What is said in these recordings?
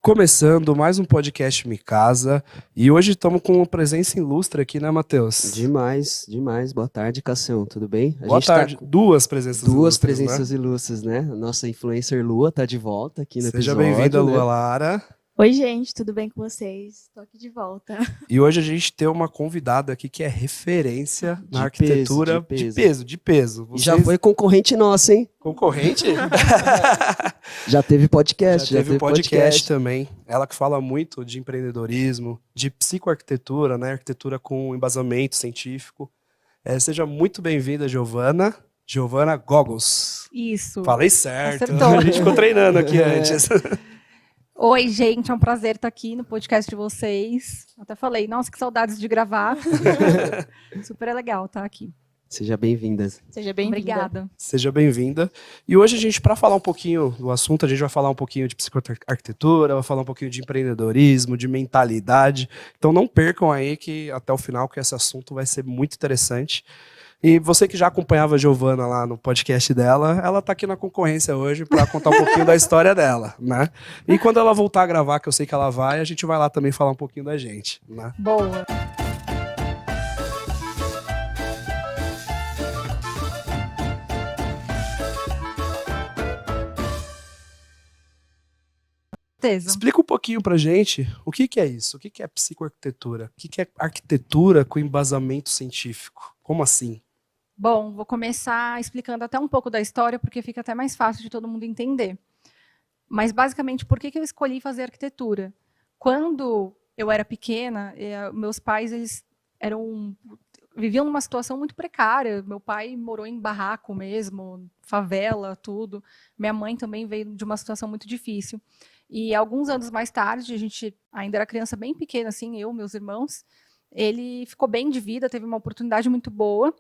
Começando mais um podcast Me Casa, e hoje estamos com uma presença ilustre aqui, né, Matheus? Demais, demais. Boa tarde, Cassião. Tudo bem? Boa tarde. Com Duas presenças duas ilustres, presenças né? ilustres, né? A nossa influencer Lua tá de volta aqui no Seja episódio, bem-vinda, né? Lua Lara. Oi, gente, tudo bem com vocês? Estou aqui de volta. E hoje a gente tem uma convidada aqui que é referência na De arquitetura de peso. E já foi concorrente nossa, hein? Concorrente? Já teve podcast. Já teve podcast também. Ela que fala muito de empreendedorismo, de psicoarquitetura, né? Arquitetura com embasamento científico. Seja muito bem-vinda, Giovana. Giovana Goggles. Isso. Falei certo. Acertou. A gente ficou treinando aqui antes. Oi, gente, é um prazer estar aqui no podcast de vocês. Até falei, nossa, que saudades de gravar. Super legal estar aqui. Seja bem-vinda. Seja bem-vinda. Obrigada. Seja bem-vinda. E hoje a gente, para falar um pouquinho do assunto, a gente vai falar um pouquinho de psicoarquitetura, vai falar um pouquinho de empreendedorismo, de mentalidade. Então não percam aí que até o final, que esse assunto vai ser muito interessante. E você que já acompanhava a Giovana lá no podcast dela, ela tá aqui na concorrência hoje para contar um pouquinho da história dela, né? E quando ela voltar a gravar, que eu sei que ela vai, a gente vai lá também falar um pouquinho da gente, né? Boa. Explica um pouquinho pra gente o que é isso, o que é psicoarquitetura, o que é arquitetura com embasamento científico, como assim? Bom, vou começar explicando até um pouco da história, porque fica até mais fácil de todo mundo entender. Mas, basicamente, por que eu escolhi fazer arquitetura? Quando eu era pequena, meus pais viviam numa situação muito precária. Meu pai morou em barraco mesmo, favela, tudo. Minha mãe também veio de uma situação muito difícil. E alguns anos mais tarde, a gente ainda era criança bem pequena, assim, eu, meus irmãos, ele ficou bem de vida, teve uma oportunidade muito boa.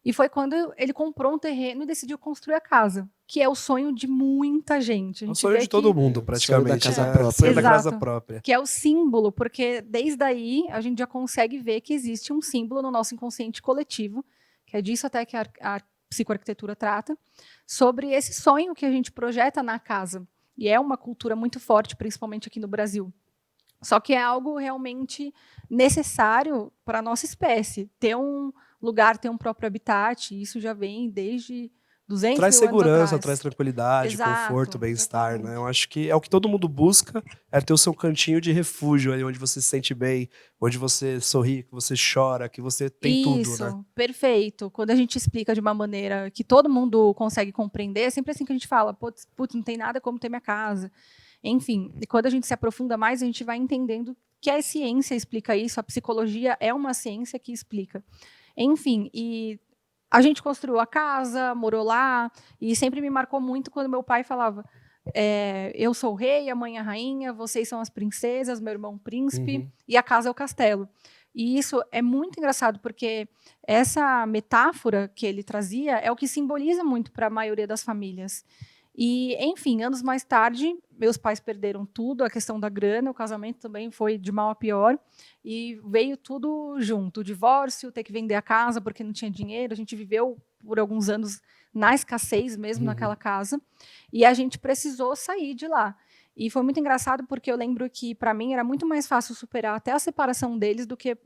E foi quando ele comprou um terreno e decidiu construir a casa, que é o sonho de muita gente. O sonho de todo mundo, praticamente. Sonho da casa própria. Sonho da casa própria. Que é o símbolo, porque desde aí a gente já consegue ver que existe um símbolo no nosso inconsciente coletivo, que é disso até que a psicoarquitetura trata, sobre esse sonho que a gente projeta na casa. E é uma cultura muito forte, principalmente aqui no Brasil. Só que é algo realmente necessário para a nossa espécie, ter um lugar, ter um próprio habitat, isso já vem desde 200 traz mil segurança, anos atrás. traz tranquilidade, Exato, conforto, bem-estar, exatamente. né? Eu acho que é o que todo mundo busca, é ter o seu cantinho de refúgio ali, onde você se sente bem, onde você sorri, que você chora, que você tem Isso, tudo, né? perfeito. Quando a gente explica de uma maneira que todo mundo consegue compreender, é sempre assim que a gente fala, putz, não tem nada como ter minha casa. Enfim, e quando a gente se aprofunda mais, a gente vai entendendo que a ciência explica isso, a psicologia é uma ciência que explica. Enfim, e a gente construiu a casa, morou lá, e sempre me marcou muito quando meu pai falava, eu sou o rei, a mãe é a rainha, vocês são as princesas, meu irmão o príncipe, e a casa é o castelo. E isso é muito engraçado, porque essa metáfora que ele trazia é o que simboliza muito para a maioria das famílias. E, enfim, anos mais tarde, meus pais perderam tudo, a questão da grana, o casamento também foi de mal a pior, e veio tudo junto, o divórcio, ter que vender a casa porque não tinha dinheiro, a gente viveu por alguns anos na escassez mesmo naquela casa, e a gente precisou sair de lá. E foi muito engraçado porque eu lembro que, para mim, era muito mais fácil superar até a separação deles do que,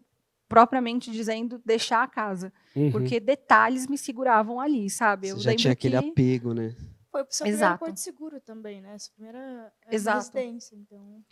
propriamente dizendo, deixar a casa. Porque detalhes me seguravam ali, sabe? Você Eu já lembro tinha aquele que... apego, né? Foi pro seu primeiro porto seguro também, né? Sua primeira residência, então...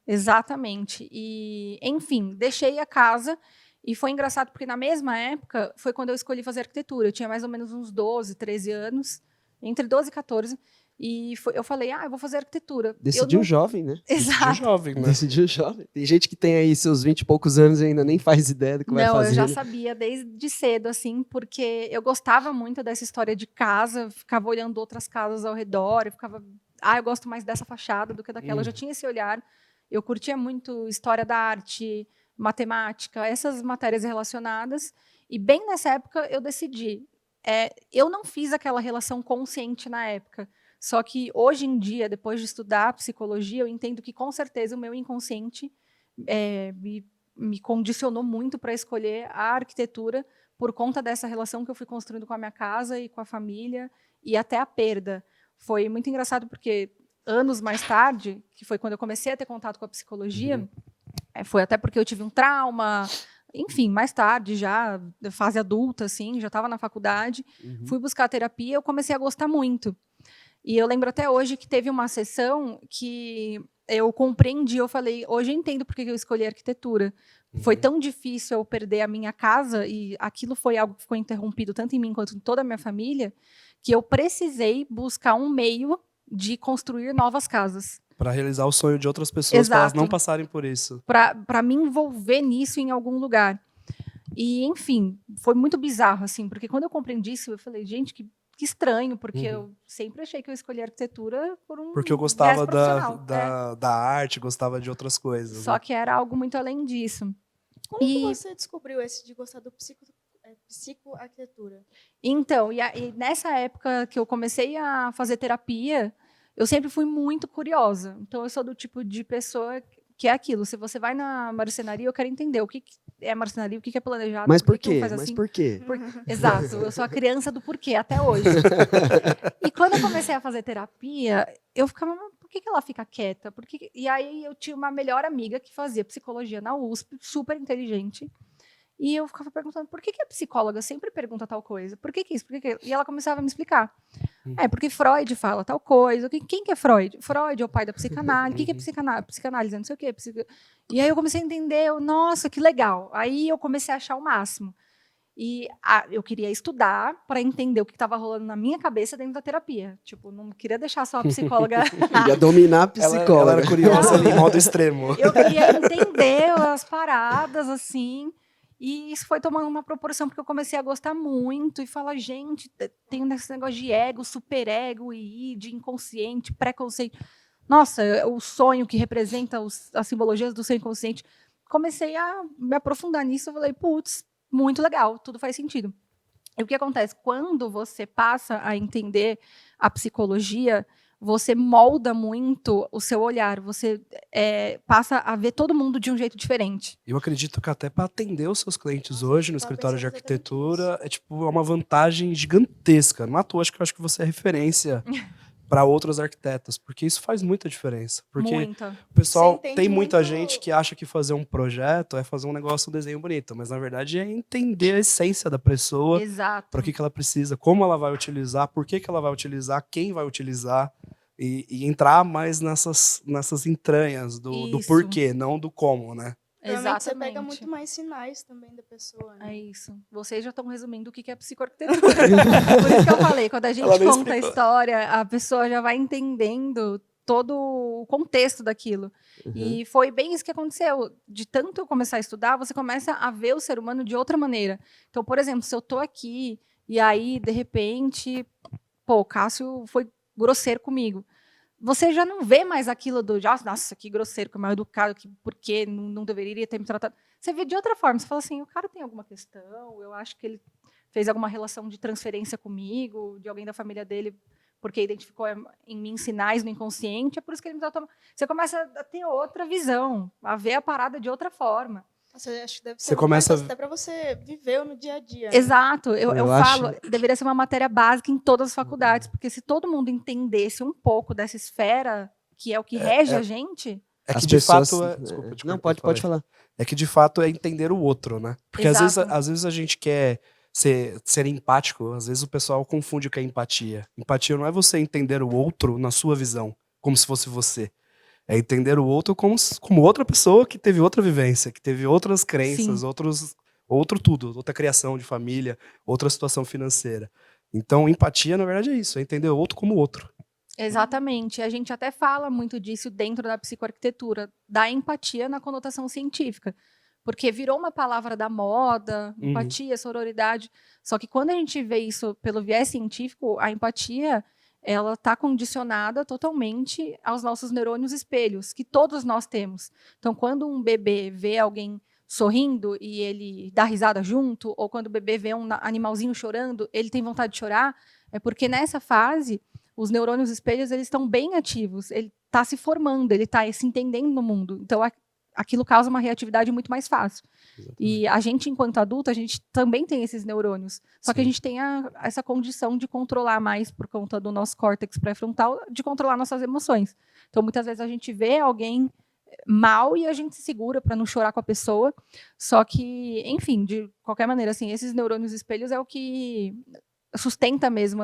Exatamente. E, enfim, deixei a casa e foi engraçado porque na mesma época foi quando eu escolhi fazer arquitetura. Eu tinha mais ou menos uns 12, 13 anos, entre 12 e 14, e eu falei, eu vou fazer arquitetura. Decidiu jovem, né? Exato. Decidiu jovem, né? Decidiu jovem. Tem gente que tem aí seus 20 e poucos anos e ainda nem faz ideia do que vai fazer. Não, eu já sabia desde cedo, assim, porque eu gostava muito dessa história de casa, ficava olhando outras casas ao redor, eu ficava, eu gosto mais dessa fachada do que daquela. Eu já tinha esse olhar. Eu curtia muito história da arte, matemática, essas matérias relacionadas. E bem nessa época eu decidi. Eu não fiz aquela relação consciente na época. Só que hoje em dia, depois de estudar psicologia, eu entendo que com certeza o meu inconsciente me condicionou muito para escolher a arquitetura por conta dessa relação que eu fui construindo com a minha casa e com a família e até a perda. Foi muito engraçado porque anos mais tarde, que foi quando eu comecei a ter contato com a psicologia, foi até porque eu tive um trauma, enfim, mais tarde já, fase adulta, assim, já estava na faculdade, fui buscar terapia, eu comecei a gostar muito. E eu lembro até hoje que teve uma sessão que eu compreendi, eu falei, hoje eu entendo por que eu escolhi arquitetura. Foi tão difícil eu perder a minha casa, e aquilo foi algo que ficou interrompido tanto em mim quanto em toda a minha família, que eu precisei buscar um meio de construir novas casas. Para realizar o sonho de outras pessoas, para elas não passarem por isso. Para me envolver nisso em algum lugar. E, enfim, foi muito bizarro, assim, porque quando eu compreendi isso, eu falei, gente, que estranho, porque eu sempre achei que eu escolhi arquitetura porque eu gostava da arte, gostava de outras coisas. Só que era algo muito além disso. Como que você descobriu esse de gostar do psicoarquitetura? Então, e nessa época que eu comecei a fazer terapia, eu sempre fui muito curiosa. Então, eu sou do tipo de pessoa que é aquilo. Se você vai na marcenaria, eu quero entender o que é marcenaria, o que é planejado. Mas por quê? Assim. Mas por quê? Exato, eu sou a criança do porquê, até hoje. E quando eu comecei a fazer terapia, eu ficava, por que ela fica quieta? E aí eu tinha uma melhor amiga que fazia psicologia na USP, super inteligente. E eu ficava perguntando, por que a psicóloga sempre pergunta tal coisa? Por que isso? Por que E ela começava a me explicar. Porque Freud fala tal coisa. Quem que é Freud? Freud é o pai da psicanálise. O que é psicanálise? Psicanálise, não sei o quê. E aí eu comecei a entender, nossa, que legal. Aí eu comecei a achar o máximo. E eu queria estudar para entender o que estava rolando na minha cabeça dentro da terapia. Tipo, não queria deixar só a psicóloga... Ia dominar a psicóloga. Ela era curiosa em modo extremo. Eu queria entender as paradas, assim... E isso foi tomando uma proporção, porque eu comecei a gostar muito e falar, gente, tem esse negócio de ego, superego, de inconsciente, pré-consciente. Nossa, o sonho que representa as simbologias do seu inconsciente. Comecei a me aprofundar nisso, eu falei, putz, muito legal, tudo faz sentido. E o que acontece? Quando você passa a entender a psicologia, você molda muito o seu olhar, você passa a ver todo mundo de um jeito diferente. Eu acredito que até para atender os seus clientes hoje no escritório de arquitetura é uma vantagem gigantesca. Não à toa, acho que você é referência para outros arquitetos, porque isso faz muita diferença. Porque o pessoal tem muita gente que acha que fazer um projeto é fazer um negócio, um desenho bonito, mas na verdade é entender a essência da pessoa, para que ela precisa, como ela vai utilizar, por que ela vai utilizar, quem vai utilizar, e entrar mais nessas entranhas do porquê, não do como, né? Exatamente. Você pega muito mais sinais também da pessoa. Né? É isso. Vocês já estão resumindo o que é psicoarquitetura. Por isso que eu falei, quando a gente conta a história, a pessoa já vai entendendo todo o contexto daquilo. E foi bem isso que aconteceu. De tanto eu começar a estudar, você começa a ver o ser humano de outra maneira. Então, por exemplo, se eu estou aqui e aí, de repente, o Cássio foi grosseiro comigo. Você já não vê mais aquilo do, nossa, que grosseiro, que mal educado, que por que não deveria ter me tratado. Você vê de outra forma, você fala assim, o cara tem alguma questão, eu acho que ele fez alguma relação de transferência comigo, de alguém da família dele, porque identificou em mim sinais no inconsciente, é por isso que ele me tratou. Você começa a ter outra visão, a ver a parada de outra forma. Você acha que deve ser até para você viver no dia a dia. Né? Exato. Eu falo, deveria ser uma matéria básica em todas as faculdades, porque se todo mundo entendesse um pouco dessa esfera, que é o que rege a gente... É que de fato... Desculpa, não, pode falar. É que de fato é entender o outro, né? Porque às vezes a gente quer ser empático, às vezes o pessoal confunde o que é empatia. Empatia não é você entender o outro na sua visão, como se fosse você. É entender o outro como outra pessoa que teve outra vivência, que teve outras crenças, outro tudo, outra criação de família, outra situação financeira. Então, empatia, na verdade, é isso, é entender o outro como outro. Exatamente. A gente até fala muito disso dentro da psicoarquitetura, da empatia na conotação científica. Porque virou uma palavra da moda, empatia, sororidade. Só que quando a gente vê isso pelo viés científico, a empatia... ela está condicionada totalmente aos nossos neurônios espelhos, que todos nós temos. Então, quando um bebê vê alguém sorrindo e ele dá risada junto, ou quando o bebê vê um animalzinho chorando, ele tem vontade de chorar, é porque nessa fase, os neurônios espelhos eles estão bem ativos, ele está se formando, ele está se entendendo no mundo. Então, aquilo causa uma reatividade muito mais fácil. Exatamente. E a gente, enquanto adulto, a gente também tem esses neurônios. Só que a Sim. gente tem essa condição de controlar mais, por conta do nosso córtex pré-frontal, de controlar nossas emoções. Então, muitas vezes a gente vê alguém mal e a gente se segura para não chorar com a pessoa. Só que, enfim, de qualquer maneira, assim, esses neurônios espelhos é o que sustenta mesmo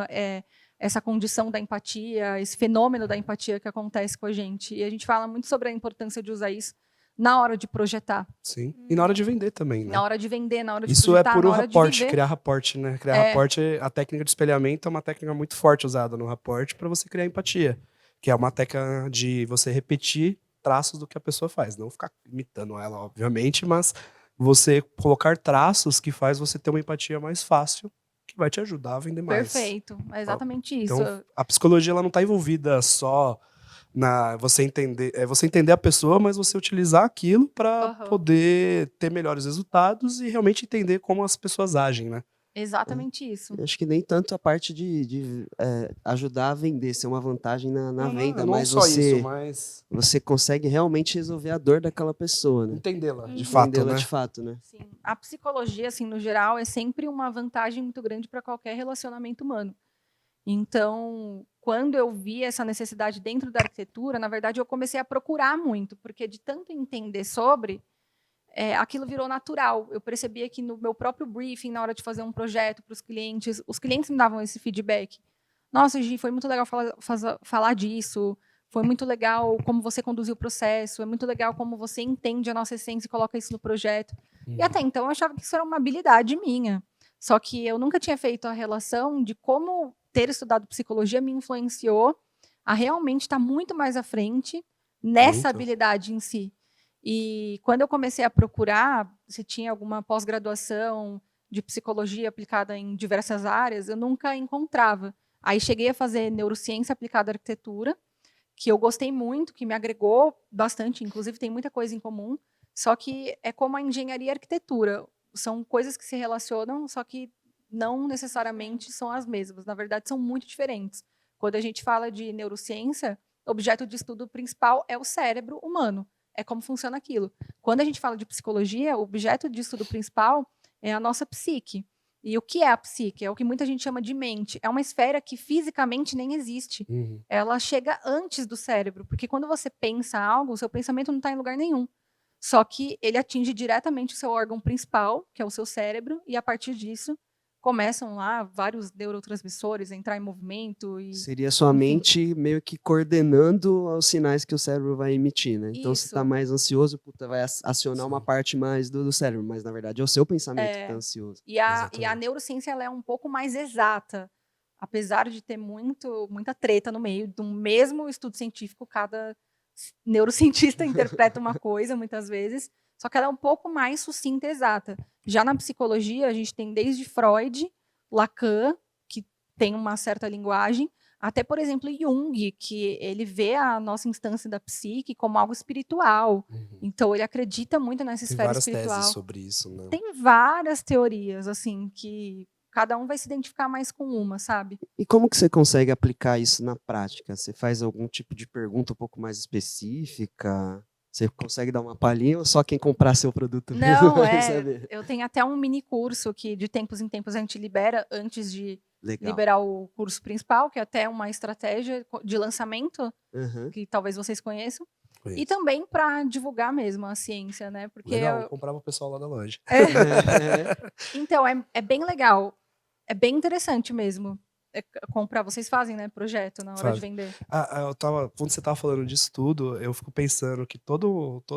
essa condição da empatia, esse fenômeno da empatia que acontece com a gente. E a gente fala muito sobre a importância de usar isso na hora de projetar. Sim. E na hora de vender também, né? Na hora de vender, na hora de Isso projetar, é puro na hora de rapport, viver. criar rapport, né? Criar rapport, a técnica de espelhamento é uma técnica muito forte usada no rapport para você criar empatia, que é uma técnica de você repetir traços do que a pessoa faz, não ficar imitando ela, obviamente, mas você colocar traços que faz você ter uma empatia mais fácil, que vai te ajudar a vender mais. Perfeito, é exatamente isso. Então, a psicologia ela não está envolvida só na você entender a pessoa, mas você utilizar aquilo para poder ter melhores resultados e realmente entender como as pessoas agem, né? Exatamente isso. Eu acho que nem tanto a parte de ajudar a vender, ser uma vantagem na venda, não mas só você, isso, mas você consegue realmente resolver a dor daquela pessoa, né? entendê-la, de fato, Entendê-la né? de fato, né? Sim. A psicologia, assim, no geral, é sempre uma vantagem muito grande para qualquer relacionamento humano. Então, quando eu vi essa necessidade dentro da arquitetura, na verdade, eu comecei a procurar muito, porque de tanto entender sobre, aquilo virou natural. Eu percebia que no meu próprio briefing, na hora de fazer um projeto para os clientes me davam esse feedback. Nossa, Gi, foi muito legal falar disso, foi muito legal como você conduziu o processo, é muito legal como você entende a nossa essência e coloca isso no projeto. E até então eu achava que isso era uma habilidade minha. Só que eu nunca tinha feito a relação de como ter estudado psicologia me influenciou a realmente estar muito mais à frente nessa habilidade em si. E quando eu comecei a procurar se tinha alguma pós-graduação de psicologia aplicada em diversas áreas, eu nunca encontrava. Aí cheguei a fazer neurociência aplicada à arquitetura, que eu gostei muito, que me agregou bastante, inclusive tem muita coisa em comum, só que é como a engenharia e a arquitetura. São coisas que se relacionam, só que não necessariamente são as mesmas. Na verdade, são muito diferentes. Quando a gente fala de neurociência, o objeto de estudo principal é o cérebro humano. É como funciona aquilo. Quando a gente fala de psicologia, o objeto de estudo principal é a nossa psique. E o que é a psique? É o que muita gente chama de mente. É uma esfera que fisicamente nem existe. Ela chega antes do cérebro, porque quando você pensa algo, o seu pensamento não está em lugar nenhum. Só que ele atinge diretamente o seu órgão principal, que é o seu cérebro, e a partir disso começam lá vários neurotransmissores a entrar em movimento. Seria sua mente meio que coordenando os sinais que o cérebro vai emitir, né? Então, se está mais ansioso, vai acionar uma parte mais do cérebro, mas na verdade é o seu pensamento que está ansioso. E a neurociência ela é um pouco mais exata, apesar de ter muita treta no meio do mesmo estudo científico, cada neurocientista interpreta uma coisa muitas vezes, só que ela é um pouco mais sucinta e exata. Já na psicologia, a gente tem desde Freud, Lacan, que tem uma certa linguagem, até, por exemplo, Jung, que ele vê a nossa instância da psique como algo espiritual. Então, ele acredita muito nessa esfera espiritual. Tem várias teses sobre isso, né? Tem várias teorias, assim, que cada um vai se identificar mais com uma, sabe? E como que você consegue aplicar isso na prática? Você faz algum tipo de pergunta um pouco mais específica? Você consegue dar uma palhinha ou só quem comprar seu produto Não, vai saber? Eu tenho até um mini curso que de tempos em tempos a gente libera antes de liberar o curso principal, que é até uma estratégia de lançamento, que talvez vocês conheçam. E também para divulgar mesmo a ciência, né? Porque legal, comprava o pessoal lá da loja. Então, é bem legal. É bem interessante mesmo. Comprar, vocês fazem, né, projeto na hora de vender. Quando você tava falando disso tudo, eu fico pensando que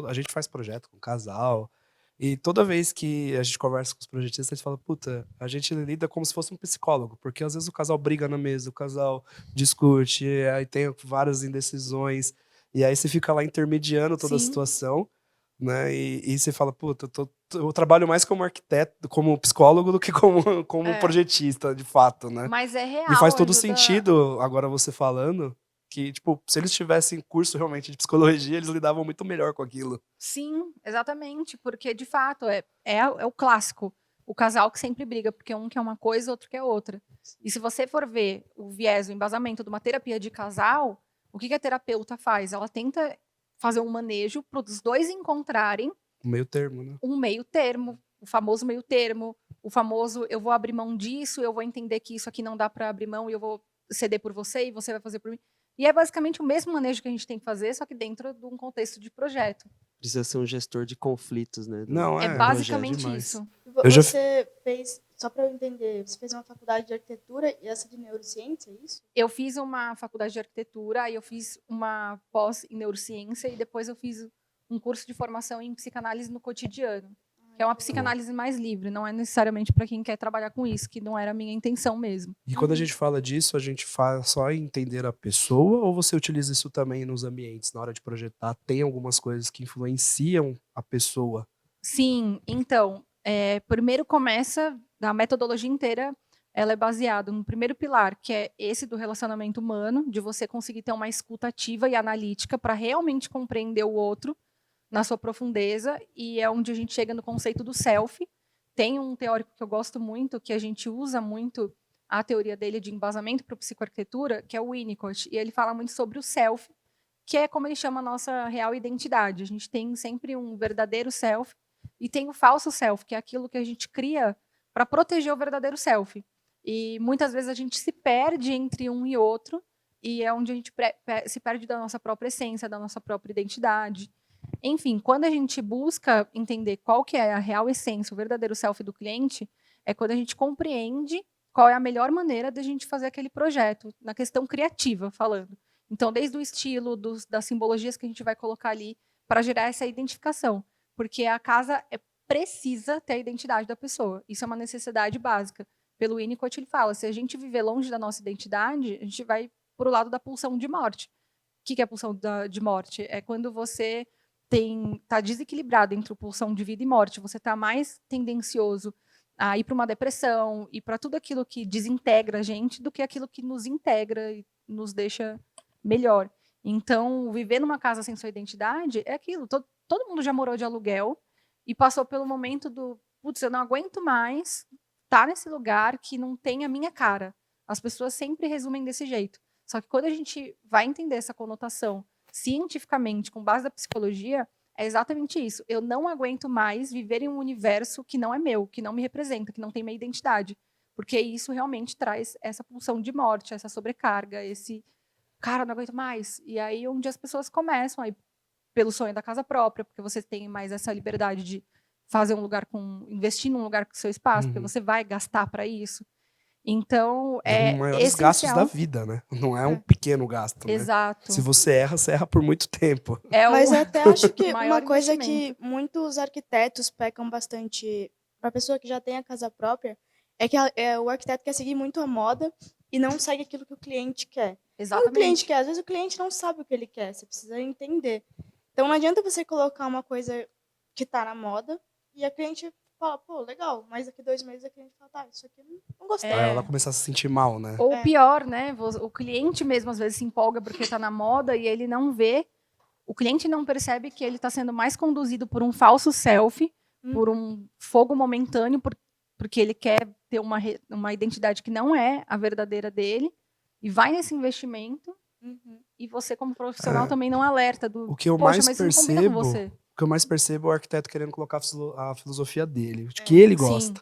a gente faz projeto com casal, e toda vez que a gente conversa com os projetistas, a gente fala, puta, a gente lida como se fosse um psicólogo, porque às vezes o casal briga na mesa, o casal discute, aí tem várias indecisões, e aí você fica lá intermediando toda a situação, né? E você fala, puta, eu trabalho mais como arquiteto, como psicólogo, do que como projetista, de fato, né? Mas é real. E faz todo sentido, agora você falando, que, tipo, se eles tivessem curso realmente de psicologia, eles lidavam muito melhor com aquilo. Sim, exatamente, porque, de fato, é o clássico. O casal que sempre briga, porque um quer uma coisa, outro quer outra. E se você for ver o viés, o embasamento de uma terapia de casal, o que a terapeuta faz? Ela tenta fazer um manejo para os dois encontrarem um meio termo, né? Um meio termo, o famoso meio termo, o famoso eu vou abrir mão disso, eu vou entender que isso aqui não dá para abrir mão e eu vou ceder por você e você vai fazer por mim. E é basicamente o mesmo manejo que a gente tem que fazer, só que dentro de um contexto de projeto. Precisa ser um gestor de conflitos, né? Não, é basicamente isso. Você fez, só para eu entender, você fez uma faculdade de arquitetura e essa de neurociência, é isso? Eu fiz uma faculdade de arquitetura, aí eu fiz uma pós em neurociência e depois eu fiz um curso de formação em psicanálise no cotidiano, que é uma psicanálise mais livre, não é necessariamente para quem quer trabalhar com isso, que não era a minha intenção mesmo. E quando a gente fala disso, a gente faz só entender a pessoa ou você utiliza isso também nos ambientes, na hora de projetar? Tem algumas coisas que influenciam a pessoa? Sim, então, primeiro começa, a metodologia inteira, ela é baseada no primeiro pilar, que é esse do relacionamento humano, de você conseguir ter uma escuta ativa e analítica para realmente compreender o outro na sua profundeza, e é onde a gente chega no conceito do self. Tem um teórico que eu gosto muito, que a gente usa muito a teoria dele de embasamento para a psicoarquitetura, que é o Winnicott, e ele fala muito sobre o self, que é como ele chama a nossa real identidade. A gente tem sempre um verdadeiro self e tem o falso self, que é aquilo que a gente cria para proteger o verdadeiro self. E muitas vezes a gente se perde entre um e outro, e é onde a gente se perde da nossa própria essência, da nossa própria identidade. Enfim, quando a gente busca entender qual que é a real essência, o verdadeiro self do cliente, é quando a gente compreende qual é a melhor maneira de a gente fazer aquele projeto, na questão criativa, falando. Então, desde o estilo, das simbologias que a gente vai colocar ali, para gerar essa identificação. Porque a casa precisa ter a identidade da pessoa. Isso é uma necessidade básica. Pelo Winnicott, ele fala, se a gente viver longe da nossa identidade, a gente vai para o lado da pulsão de morte. O que é a pulsão de morte? É quando você está desequilibrado entre a pulsão de vida e morte. Você está mais tendencioso a ir para uma depressão e para tudo aquilo que desintegra a gente do que aquilo que nos integra e nos deixa melhor. Então, viver numa casa sem sua identidade é aquilo. Todo mundo já morou de aluguel e passou pelo momento do, putz, eu não aguento mais estar nesse lugar que não tem a minha cara. As pessoas sempre resumem desse jeito. Só que quando a gente vai entender essa conotação cientificamente, com base da psicologia, é exatamente isso. Eu não aguento mais viver em um universo que não é meu, que não me representa, que não tem minha identidade. Porque isso realmente traz essa pulsão de morte, essa sobrecarga, esse cara, não aguento mais. E aí onde as pessoas começam aí pelo sonho da casa própria, porque você tem mais essa liberdade de fazer um lugar investir num lugar com seu espaço, porque você vai gastar para isso. Então, é um dos maiores gastos da vida, né? Não é um pequeno gasto, né? Exato. Se você erra por muito tempo. Mas eu até acho que uma coisa que muitos arquitetos pecam bastante, para a pessoa que já tem a casa própria, é que o arquiteto quer seguir muito a moda e não segue aquilo que o cliente quer. Exatamente. Não o cliente quer, às vezes o cliente não sabe o que ele quer, você precisa entender. Então não adianta você colocar uma coisa que está na moda e a cliente fala, pô, legal, mas daqui 2 meses a cliente fala, tá, isso aqui eu não gostei. Ela vai começar a se sentir mal, né? Ou pior, né? O cliente mesmo às vezes se empolga porque está na moda e ele não vê, o cliente não percebe que ele está sendo mais conduzido por um falso self, por um fogo momentâneo, porque ele quer ter uma identidade que não é a verdadeira dele, e vai nesse investimento, e você como profissional também não alerta do, o que eu poxa, mais mas percebo, não combina com você. O que eu mais percebo é o arquiteto querendo colocar a filosofia dele, de que ele gosta.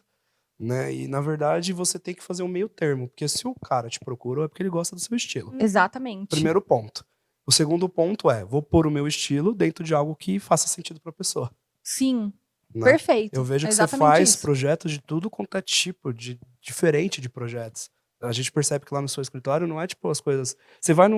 Né? E, na verdade, você tem que fazer um meio termo, porque se o cara te procurou é porque ele gosta do seu estilo. Exatamente. Primeiro ponto. O segundo ponto é, vou pôr o meu estilo dentro de algo que faça sentido para a pessoa. Sim, né? Perfeito. Eu vejo que você faz projetos de tudo quanto é tipo, diferente de projetos. A gente percebe que lá no seu escritório não é tipo as coisas... Você vai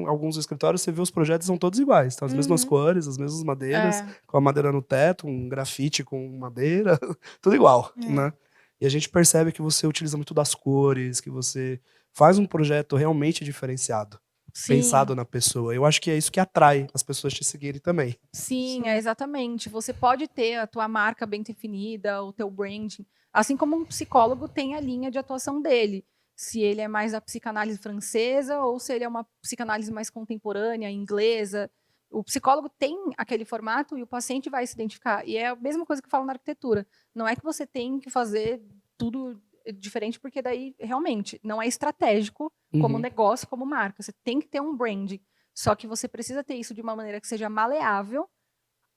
alguns escritórios, você vê os projetos são todos iguais. Tá? As mesmas cores, as mesmas madeiras, com a madeira no teto, um grafite com madeira, tudo igual, né? E a gente percebe que você utiliza muito das cores, que você faz um projeto realmente diferenciado. Sim. Pensado na pessoa. Eu acho que é isso que atrai as pessoas te seguirem também. Sim, exatamente. Você pode ter a tua marca bem definida, o teu branding, assim como um psicólogo tem a linha de atuação dele. Se ele é mais a psicanálise francesa ou se ele é uma psicanálise mais contemporânea, inglesa. O psicólogo tem aquele formato e o paciente vai se identificar. E é a mesma coisa que eu falo na arquitetura. Não é que você tem que fazer tudo diferente, porque daí, realmente, não é estratégico como negócio, como marca. Você tem que ter um branding. Só que você precisa ter isso de uma maneira que seja maleável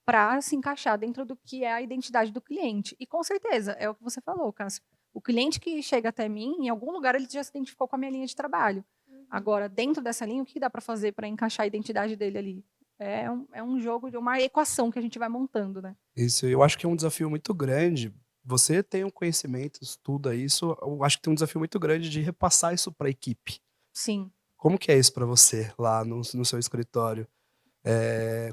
para se encaixar dentro do que é a identidade do cliente. E com certeza, é o que você falou, Cássio. O cliente que chega até mim, em algum lugar ele já se identificou com a minha linha de trabalho. Agora, dentro dessa linha, o que dá para fazer para encaixar a identidade dele ali? É um jogo, de uma equação que a gente vai montando, né? Isso, eu acho que é um desafio muito grande. Você tem um conhecimento, estuda isso, eu acho que tem um desafio muito grande de repassar isso para a equipe. Sim. Como que é isso para você lá no seu escritório?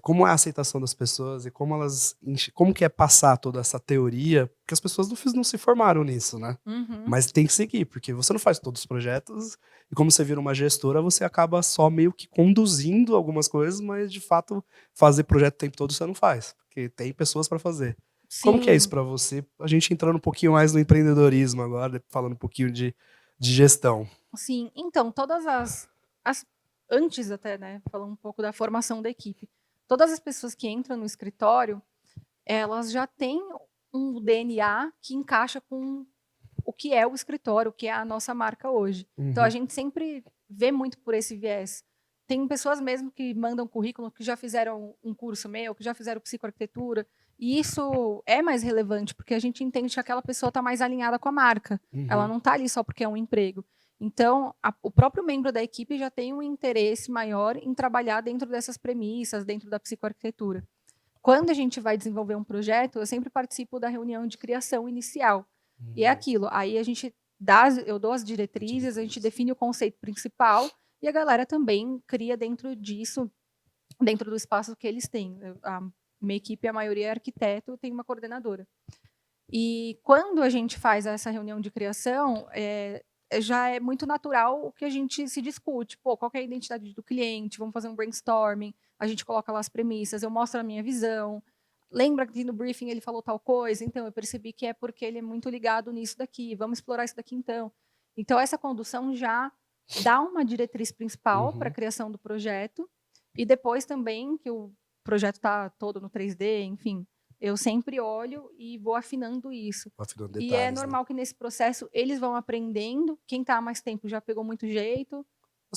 Como é a aceitação das pessoas e como que é passar toda essa teoria? Porque as pessoas não se formaram nisso, né? Uhum. Mas tem que seguir, porque você não faz todos os projetos e como você vira uma gestora, você acaba só meio que conduzindo algumas coisas, mas de fato fazer projeto o tempo todo você não faz, porque tem pessoas para fazer. Sim. Como que é isso para você? A gente entrando um pouquinho mais no empreendedorismo agora, falando um pouquinho de gestão. Sim, então, antes até, né, falando um pouco da formação da equipe, todas as pessoas que entram no escritório, elas já têm um DNA que encaixa com o que é o escritório, o que é a nossa marca hoje. Então, a gente sempre vê muito por esse viés. Tem pessoas mesmo que mandam currículo, que já fizeram um curso meu, que já fizeram psicoarquitetura, e isso é mais relevante, porque a gente entende que aquela pessoa está mais alinhada com a marca. Ela não está ali só porque é um emprego. Então, o próprio membro da equipe já tem um interesse maior em trabalhar dentro dessas premissas, dentro da psicoarquitetura. Quando a gente vai desenvolver um projeto, eu sempre participo da reunião de criação inicial. E é aquilo, aí eu dou as diretrizes, a gente define o conceito principal e a galera também cria dentro disso, dentro do espaço que eles têm. A minha equipe, a maioria é arquiteto, tem uma coordenadora. E quando a gente faz essa reunião de criação, já é muito natural o que a gente se discute. Pô, qual que é a identidade do cliente? Vamos fazer um brainstorming. A gente coloca lá as premissas, eu mostro a minha visão. Lembra que no briefing ele falou tal coisa? Então, eu percebi que é porque ele é muito ligado nisso daqui. Vamos explorar isso daqui, então. Então, essa condução já dá uma diretriz principal para a criação do projeto. E depois também, que o projeto está todo no 3D, enfim, eu sempre olho e vou afinando isso. Afinando detalhes, e é normal, né, que nesse processo eles vão aprendendo. Quem está há mais tempo já pegou muito jeito.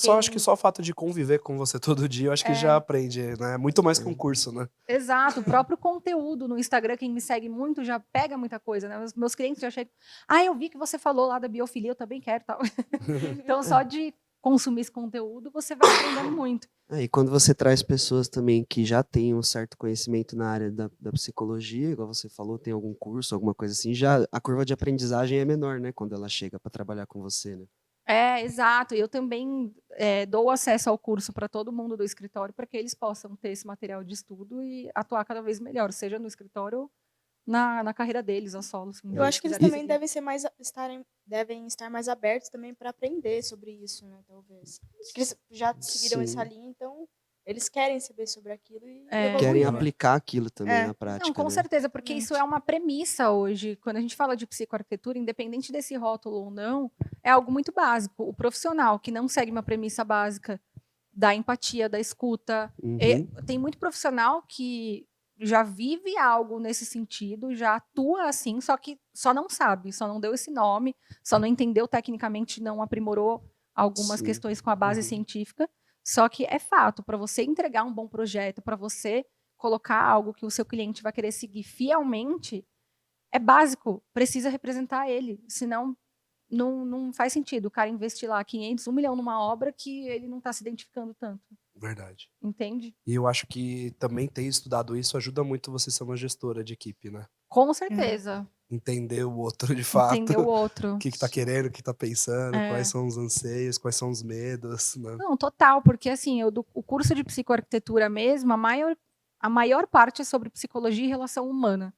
Acho que só o fato de conviver com você todo dia, eu acho que já aprende, né? Muito mais que um curso, né? Exato. O próprio conteúdo no Instagram, quem me segue muito, já pega muita coisa, né? Os meus clientes já chegam, eu vi que você falou lá da biofilia, eu também quero, tal. Então, só de consumir esse conteúdo, você vai aprendendo muito. E quando você traz pessoas também que já têm um certo conhecimento na área da psicologia, igual você falou, tem algum curso, alguma coisa assim, já a curva de aprendizagem é menor, né? Quando ela chega para trabalhar com você, né? Exato. Eu também dou acesso ao curso para todo mundo do escritório, para que eles possam ter esse material de estudo e atuar cada vez melhor, seja no escritório ou na carreira deles, a solo. Assim, eu acho que eles também devem estar mais abertos também para aprender sobre isso, né? Talvez. Acho que eles já seguiram essa linha, então eles querem saber sobre aquilo e querem aplicar aquilo também na prática. Não, com certeza, porque isso é uma premissa hoje. Quando a gente fala de psicoarquitetura, independente desse rótulo ou não, é algo muito básico. O profissional que não segue uma premissa básica da empatia, da escuta, tem muito profissional que já vive algo nesse sentido, já atua assim, só que só não sabe, só não deu esse nome, só não entendeu tecnicamente, não aprimorou algumas questões com a base científica. Só que é fato, para você entregar um bom projeto, para você colocar algo que o seu cliente vai querer seguir fielmente, é básico, precisa representar ele, senão não faz sentido o cara investir lá 500, 1 milhão numa obra que ele não está se identificando tanto. Verdade. Entende? E eu acho que também ter estudado isso ajuda muito você ser uma gestora de equipe, né? Com certeza. Entender o outro de fato. Entender o outro. O que tá querendo, o que tá pensando, quais são os anseios, quais são os medos, né? Não, total, porque assim, o curso de psicoarquitetura mesmo, a maior parte é sobre psicologia e relação humana.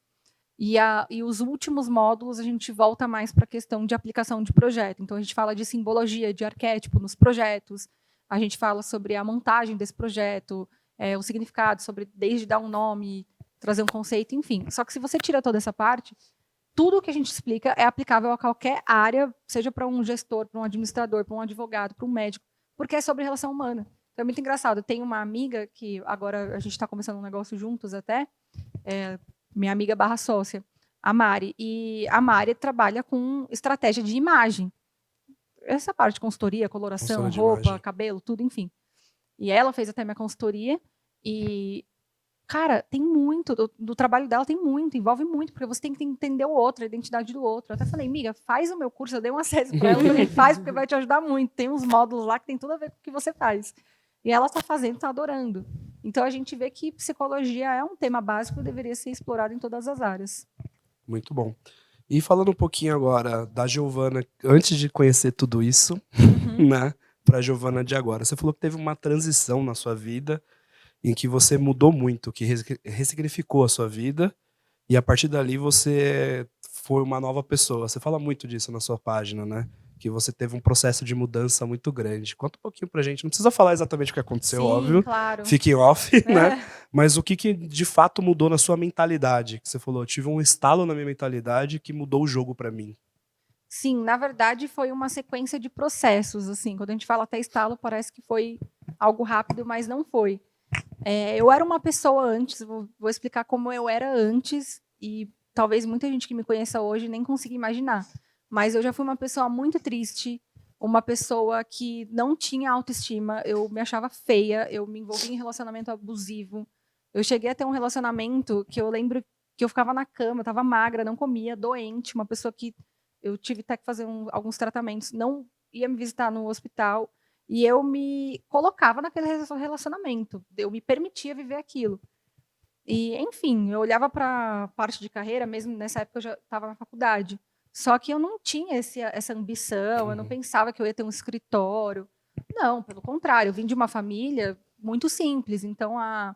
E os últimos módulos a gente volta mais para a questão de aplicação de projeto. Então a gente fala de simbologia, de arquétipo nos projetos, a gente fala sobre a montagem desse projeto, o significado, sobre desde dar um nome, trazer um conceito, enfim. Só que se você tira toda essa parte, tudo o que a gente explica é aplicável a qualquer área, seja para um gestor, para um administrador, para um advogado, para um médico, porque é sobre relação humana. Então é muito engraçado. Eu tenho uma amiga que agora a gente está começando um negócio juntos até, minha amiga / sócia, a Mari. E a Mari trabalha com estratégia de imagem. Essa parte de consultoria, coloração, roupa, cabelo, tudo, enfim. E ela fez até minha consultoria. E, cara, tem muito, do trabalho dela tem muito, envolve muito, porque você tem que entender o outro, a identidade do outro. Eu até falei, amiga, faz o meu curso, eu dei um acesso para ela, eu falei, faz, porque vai te ajudar muito. Tem uns módulos lá que tem tudo a ver com o que você faz. E ela está fazendo, está adorando. Então, a gente vê que psicologia é um tema básico e deveria ser explorado em todas as áreas. Muito bom. E falando um pouquinho agora da Giovana, antes de conhecer tudo isso, né, para a Giovana de agora. Você falou que teve uma transição na sua vida em que você mudou muito, que ressignificou a sua vida, e a partir dali você foi uma nova pessoa. Você fala muito disso na sua página, né? Que você teve um processo de mudança muito grande. Conta um pouquinho pra gente. Não precisa falar exatamente o que aconteceu, Sim, óbvio. claro. Fique em off, né? É. Mas o que de fato mudou na sua mentalidade? Que você falou, eu tive um estalo na minha mentalidade que mudou o jogo pra mim. Sim, na verdade foi uma sequência de processos, assim. Quando a gente fala até estalo, parece que foi algo rápido, mas não foi. Eu era uma pessoa antes, vou explicar como eu era antes, e talvez muita gente que me conheça hoje nem consiga imaginar. Mas eu já fui uma pessoa muito triste, uma pessoa que não tinha autoestima, eu me achava feia, eu me envolvi em relacionamento abusivo. Eu cheguei a ter um relacionamento que eu lembro que eu ficava na cama, eu estava magra, não comia, doente, uma pessoa que eu tive até que fazer alguns tratamentos, não ia me visitar no hospital. E eu me colocava naquele relacionamento, eu me permitia viver aquilo. E, enfim, eu olhava para a parte de carreira, mesmo nessa época eu já estava na faculdade. Só que eu não tinha essa ambição, eu não pensava que eu ia ter um escritório. Não, pelo contrário, eu vim de uma família muito simples. Então, a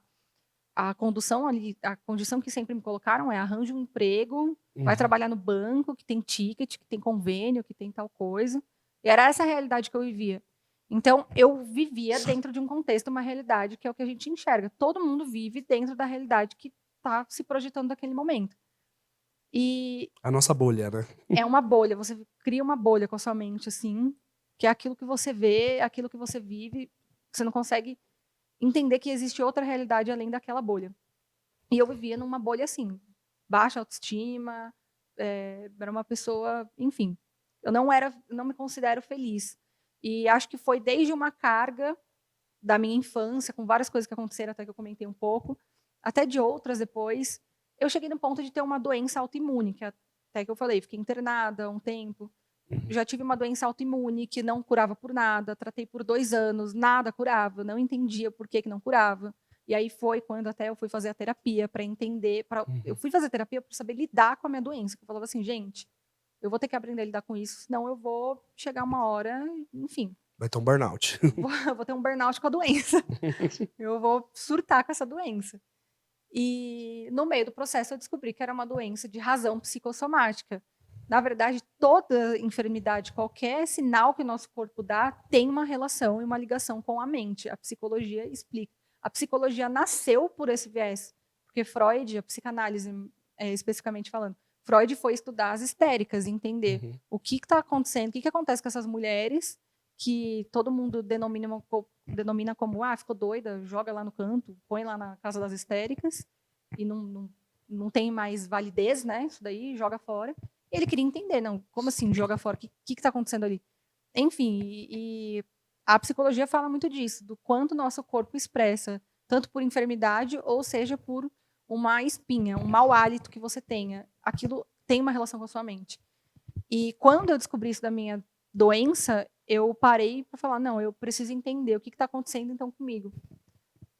condução ali, a condição que sempre me colocaram é arranje um emprego, vai trabalhar no banco, que tem ticket, que tem convênio, que tem tal coisa. E era essa a realidade que eu vivia. Então, eu vivia dentro de um contexto, uma realidade que é o que a gente enxerga. Todo mundo vive dentro da realidade que está se projetando naquele momento. E A nossa bolha, né? é uma bolha, você cria uma bolha com a sua mente, assim, que é aquilo que você vê, aquilo que você vive, você não consegue entender que existe outra realidade além daquela bolha. E eu vivia numa bolha assim, baixa autoestima, era uma pessoa, enfim, eu não me considero feliz. E acho que foi desde uma carga da minha infância, com várias coisas que aconteceram, até que eu comentei um pouco, até de outras depois, eu cheguei no ponto de ter uma doença autoimune, que até que eu falei, fiquei internada um tempo, já tive uma doença autoimune que não curava por nada, tratei por 2 anos, nada curava, não entendia por que não curava. E aí foi quando até eu fui fazer a terapia para entender, eu fui fazer terapia para saber lidar com a minha doença. Eu falava assim, gente, eu vou ter que aprender a lidar com isso, senão eu vou chegar uma hora, enfim, Vai ter um burnout. vou ter um burnout com a doença. Eu vou surtar com essa doença. E no meio do processo eu descobri que era uma doença de razão psicossomática. Na verdade, toda enfermidade, qualquer sinal que o nosso corpo dá, tem uma relação e uma ligação com a mente. A psicologia explica. A psicologia nasceu por esse viés, porque Freud, a psicanálise especificamente falando, Freud foi estudar as histéricas, entender o que está acontecendo, o que acontece com essas mulheres que todo mundo denomina como, ficou doida, joga lá no canto, põe lá na casa das histéricas, e não tem mais validez, né? Isso daí, joga fora. Ele queria entender, não, como assim, joga fora? O que está acontecendo ali? Enfim, e a psicologia fala muito disso, do quanto o nosso corpo expressa, tanto por enfermidade, ou seja, por uma espinha, um mau hálito que você tenha. Aquilo tem uma relação com a sua mente. E quando eu descobri isso da minha doença, eu parei para falar, não, eu preciso entender o que está acontecendo então comigo.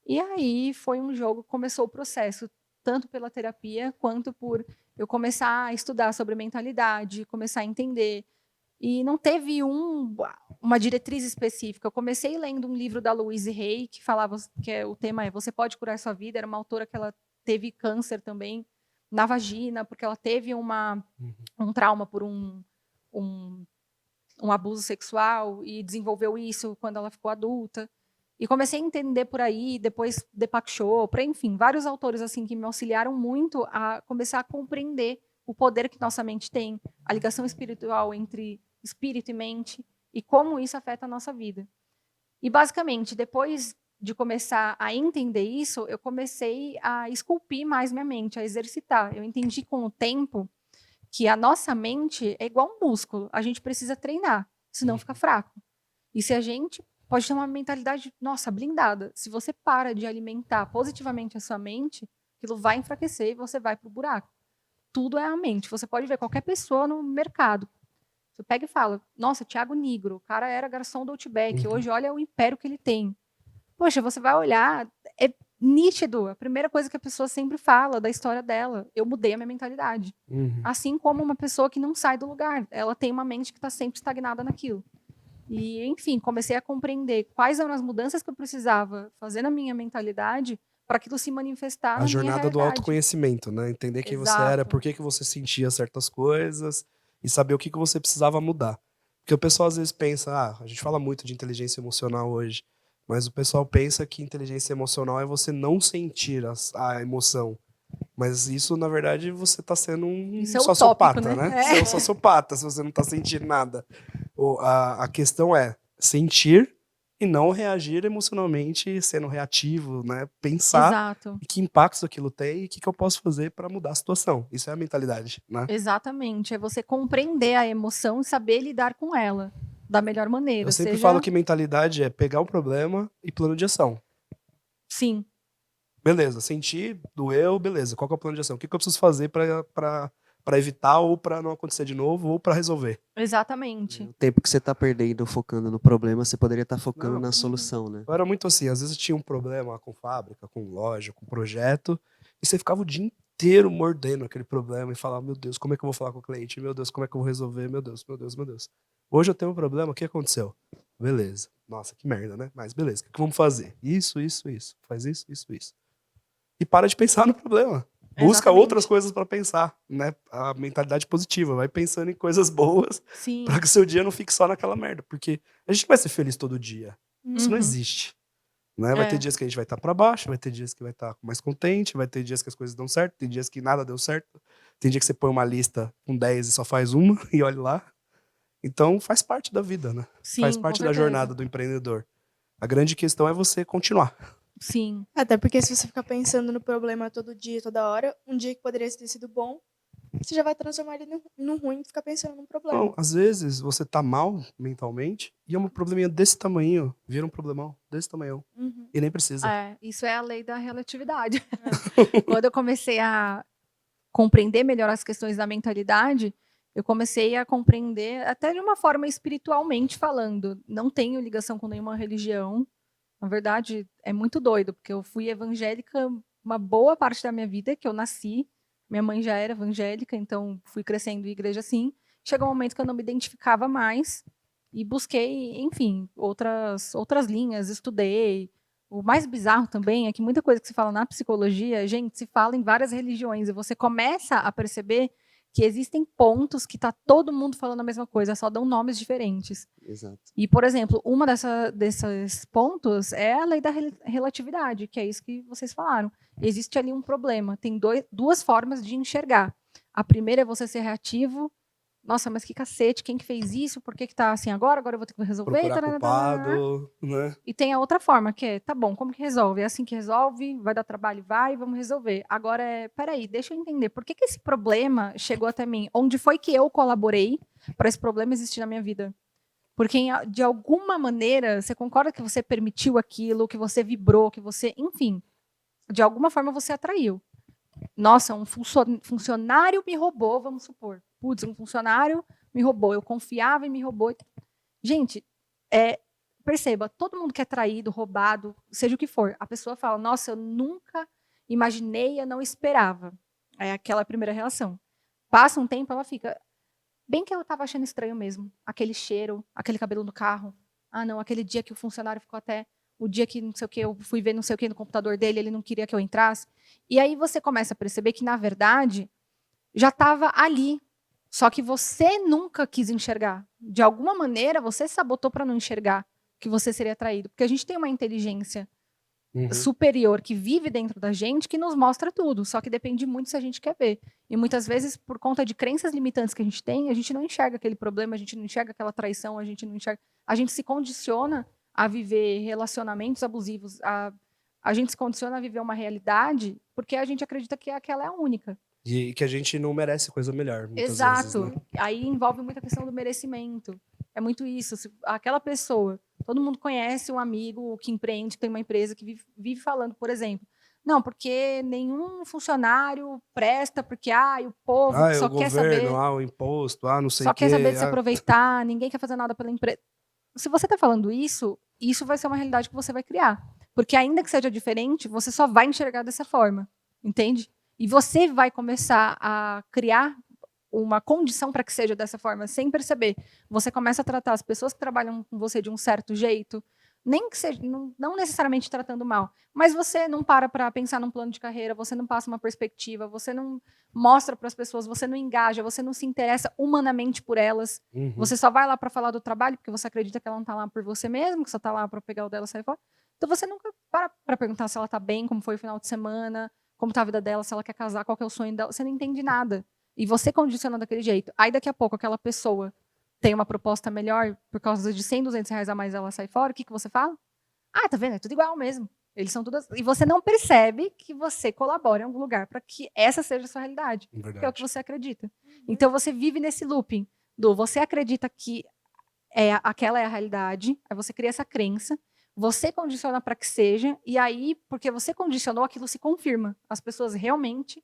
E aí foi um jogo, começou o processo, tanto pela terapia, quanto por eu começar a estudar sobre mentalidade, começar a entender. E não teve uma diretriz específica. Eu comecei lendo um livro da Louise Hay, que falava que o tema é Você Pode Curar Sua Vida. Era uma autora que ela teve câncer também na vagina, porque ela teve um trauma por um abuso sexual e desenvolveu isso quando ela ficou adulta. E comecei a entender por aí, depois Deepak Chopra, enfim, vários autores assim que me auxiliaram muito a começar a compreender o poder que nossa mente tem, a ligação espiritual entre espírito e mente e como isso afeta a nossa vida. E basicamente, depois de começar a entender isso, eu comecei a esculpir mais minha mente, a exercitar. Eu entendi com o tempo que a nossa mente é igual um músculo, a gente precisa treinar, senão fica fraco. E se a gente pode ter uma mentalidade, nossa, blindada. Se você para de alimentar positivamente a sua mente, aquilo vai enfraquecer e você vai pro buraco. Tudo é a mente. Você pode ver qualquer pessoa no mercado. Você pega e fala, nossa, Thiago Nigro, o cara era garçom do Outback, hoje olha o império que ele tem. Poxa, você vai olhar, é nítido. A primeira coisa que a pessoa sempre fala da história dela, eu mudei a minha mentalidade. Assim como uma pessoa que não sai do lugar, ela tem uma mente que está sempre estagnada naquilo. E, enfim, comecei a compreender quais eram as mudanças que eu precisava fazer na minha mentalidade para aquilo se manifestar A na minha jornada do realidade. autoconhecimento, né? Entender quem você Exato. era, por que você sentia certas coisas e saber o que você precisava mudar. Porque o pessoal às vezes pensa, a gente fala muito de inteligência emocional hoje, mas o pessoal pensa que inteligência emocional é você não sentir a emoção. Mas isso, na verdade, você tá sendo um Isso é sociopata, utópico, né? Você é um sociopata se você não tá sentindo nada. A questão é sentir e não reagir emocionalmente, sendo reativo, né? Pensar Exato. que impactos aquilo tem e o que eu posso fazer para mudar a situação. Isso é a mentalidade, né? Exatamente. É você compreender a emoção e saber lidar com ela da melhor maneira. Eu sempre falo que mentalidade é pegar o problema e plano de ação. Sim. Beleza, senti, doeu, beleza. Qual que é o plano de ação? O que eu preciso fazer para evitar ou para não acontecer de novo ou para resolver? Exatamente. O tempo que você tá perdendo focando no problema, você poderia estar focando Não. na solução, né? Eu era muito assim, às vezes tinha um problema com fábrica, com loja, com projeto, e você ficava o dia inteiro mordendo aquele problema e falava, meu Deus, como é que eu vou falar com o cliente? Meu Deus, como é que eu vou resolver? Meu Deus, meu Deus, meu Deus. Hoje eu tenho um problema, o que aconteceu? Beleza. Nossa, que merda, né? Mas beleza, o que vamos fazer? Isso. Faz isso. E para de pensar no problema. Busca Exatamente. outras coisas para pensar, né? A mentalidade positiva, vai pensando em coisas boas Sim. para que o seu dia não fique só naquela merda, porque a gente não vai ser feliz todo dia. Isso não Uhum. existe. Né? Vai ter dias que a gente vai estar para baixo, vai ter dias que vai estar mais contente, vai ter dias que as coisas dão certo, tem dias que nada deu certo, tem dia que você põe uma lista com 10 e só faz uma e olha lá. Então faz parte da vida, né? Sim, Faz com parte da certeza. jornada do empreendedor. A grande questão é você continuar. Sim. Até porque se você ficar pensando no problema todo dia, toda hora, um dia que poderia ter sido bom, você já vai transformar ele no ruim e ficar pensando num problema. Bom, às vezes você tá mal mentalmente e é um probleminha desse tamanho, vira um problemão desse tamanho. Uhum. E nem precisa. Isso é a lei da relatividade. Quando eu comecei a compreender melhor as questões da mentalidade, eu comecei a compreender até de uma forma espiritualmente falando. Não tenho ligação com nenhuma religião. Na verdade, é muito doido, porque eu fui evangélica uma boa parte da minha vida, que eu nasci. Minha mãe já era evangélica, então fui crescendo em igreja assim. Chegou um momento que eu não me identificava mais e busquei, enfim, outras linhas, estudei. O mais bizarro também é que muita coisa que se fala na psicologia, gente, se fala em várias religiões e você começa a perceber que existem pontos que tá todo mundo falando a mesma coisa, só dão nomes diferentes. Exato. E, por exemplo, uma desses pontos é a lei da relatividade, que é isso que vocês falaram. Existe ali um problema, tem duas formas de enxergar. A primeira é você ser reativo. Nossa, mas que cacete, quem que fez isso? Por que tá assim agora? Agora eu vou ter que resolver. Procurar culpado, né? E tem a outra forma, que é, tá bom, como que resolve? É assim que resolve, vai dar trabalho, vamos resolver. Agora, peraí, deixa eu entender, por que esse problema chegou até mim? Onde foi que eu colaborei para esse problema existir na minha vida? Porque, de alguma maneira, você concorda que você permitiu aquilo, que você vibrou, que você, enfim, de alguma forma você atraiu. Nossa, um funcionário me roubou, vamos supor. Putz, um funcionário me roubou, eu confiava e me roubou. Gente, perceba, todo mundo que é traído, roubado, seja o que for, a pessoa fala, nossa, eu nunca imaginei, eu não esperava. É aquela primeira reação. Passa um tempo, ela fica, bem que eu estava achando estranho mesmo, aquele cheiro, aquele cabelo no carro. Ah, não, aquele dia que o funcionário ficou até, o dia que não sei o que, eu fui ver não sei o que no computador dele, ele não queria que eu entrasse. E aí você começa a perceber que, na verdade, já estava ali, só que você nunca quis enxergar. De alguma maneira, você sabotou para não enxergar que você seria atraído. Porque a gente tem uma inteligência superior que vive dentro da gente, que nos mostra tudo. Só que depende muito se a gente quer ver. E muitas vezes, por conta de crenças limitantes que a gente não enxerga aquele problema, a gente não enxerga aquela traição, a gente não enxerga. A gente se condiciona a viver relacionamentos abusivos. A gente se condiciona a viver uma realidade porque a gente acredita que aquela é a única. E que a gente não merece coisa melhor, muitas Exato. vezes, né? Aí envolve muita questão do merecimento. É muito isso. Se aquela pessoa Todo mundo conhece um amigo que empreende, que tem uma empresa, que vive falando, por exemplo, não, porque nenhum funcionário presta, porque o povo Ah, é só o quer governo, saber, o imposto, não sei só o quer saber quê. de se aproveitar, ninguém quer fazer nada pela empresa. Se você está falando isso, isso vai ser uma realidade que você vai criar. Porque ainda que seja diferente, você só vai enxergar dessa forma, entende? E você vai começar a criar uma condição para que seja dessa forma, sem perceber. Você começa a tratar as pessoas que trabalham com você de um certo jeito, nem que seja, não necessariamente tratando mal, mas você não para pensar num plano de carreira, você não passa uma perspectiva, você não mostra para as pessoas, você não engaja, você não se interessa humanamente por elas. Uhum. Você só vai lá para falar do trabalho, porque você acredita que ela não está lá por você mesmo, que só está lá para pegar o dela e sair fora. Então você nunca para perguntar se ela está bem, como foi o final de semana, como está a vida dela, se ela quer casar, qual que é o sonho dela. Você não entende nada. E você condiciona daquele jeito. Aí daqui a pouco aquela pessoa tem uma proposta melhor, por causa de 100, 200 reais a mais ela sai fora, o que você fala? Tá vendo? É tudo igual mesmo. Eles são tudo. E você não percebe que você colabora em algum lugar para que essa seja a sua realidade. Verdade. Que é o que você acredita. Então você vive nesse looping do você acredita que aquela é a realidade, aí você cria essa crença, você condiciona para que seja, e aí, porque você condicionou, aquilo se confirma. As pessoas realmente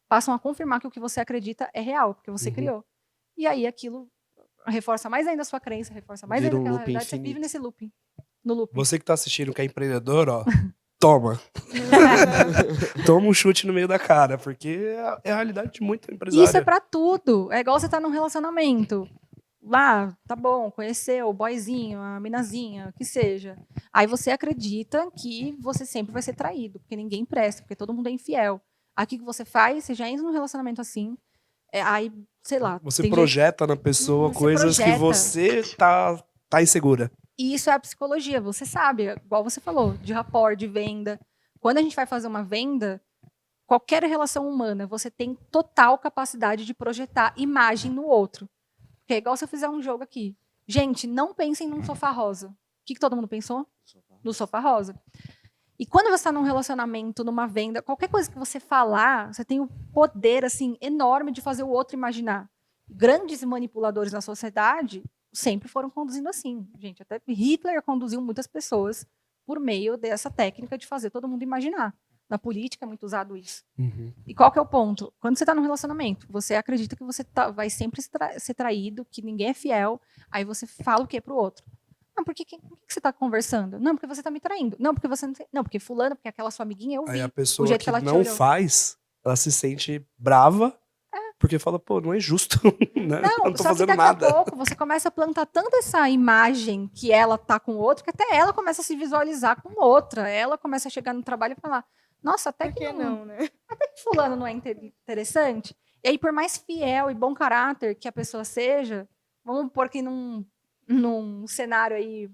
passam a confirmar que o que você acredita é real, porque você criou. E aí aquilo reforça mais ainda a sua crença, reforça mais Vira ainda um aquela looping realidade, você vive infinito. nesse looping. No looping. Você que tá assistindo, que é empreendedor, ó, toma. Toma um chute no meio da cara, porque é a realidade de muito empresário. Isso é pra tudo. É igual você tá num relacionamento. Lá, tá bom, conheceu o boyzinho, a minazinha, o que seja. Aí você acredita que você sempre vai ser traído, porque ninguém presta, porque todo mundo é infiel. Aí o que você faz? Você já entra num relacionamento assim, aí, sei lá. Você tem projeta na pessoa Você coisas que projeta. você tá insegura. E isso é a psicologia, você sabe, igual você falou, de rapport, de venda. Quando a gente vai fazer uma venda, qualquer relação humana, você tem total capacidade de projetar imagem no outro. Porque é igual se eu fizer um jogo aqui. Gente, não pensem num sofá rosa. O que todo mundo pensou? No sofá rosa. E quando você está num relacionamento, numa venda, qualquer coisa que você falar, você tem o poder assim enorme de fazer o outro imaginar. Grandes manipuladores na sociedade sempre foram conduzindo assim. Gente, até Hitler conduziu muitas pessoas por meio dessa técnica de fazer todo mundo imaginar. Na política é muito usado isso. E qual que é o ponto? Quando você está num relacionamento, você acredita que você vai sempre ser traído, que ninguém é fiel, aí você fala o que pro outro? Não, por que você está conversando? Não, porque você está me traindo. Não, porque você não porque fulano, porque aquela sua amiguinha eu vi. Aí a o pessoa jeito que que ela te não olhou. faz, ela se sente brava, porque fala, pô, não é justo, né? Não, Eu não tô só que fazendo daqui nada. a pouco você começa a plantar tanto essa imagem que ela tá com o outro, que até ela começa a se visualizar com outra. Ela começa a chegar no trabalho e falar, nossa, até Por que que não, né? até que fulano não é interessante. E aí, por mais fiel e bom caráter que a pessoa seja, vamos pôr que num cenário aí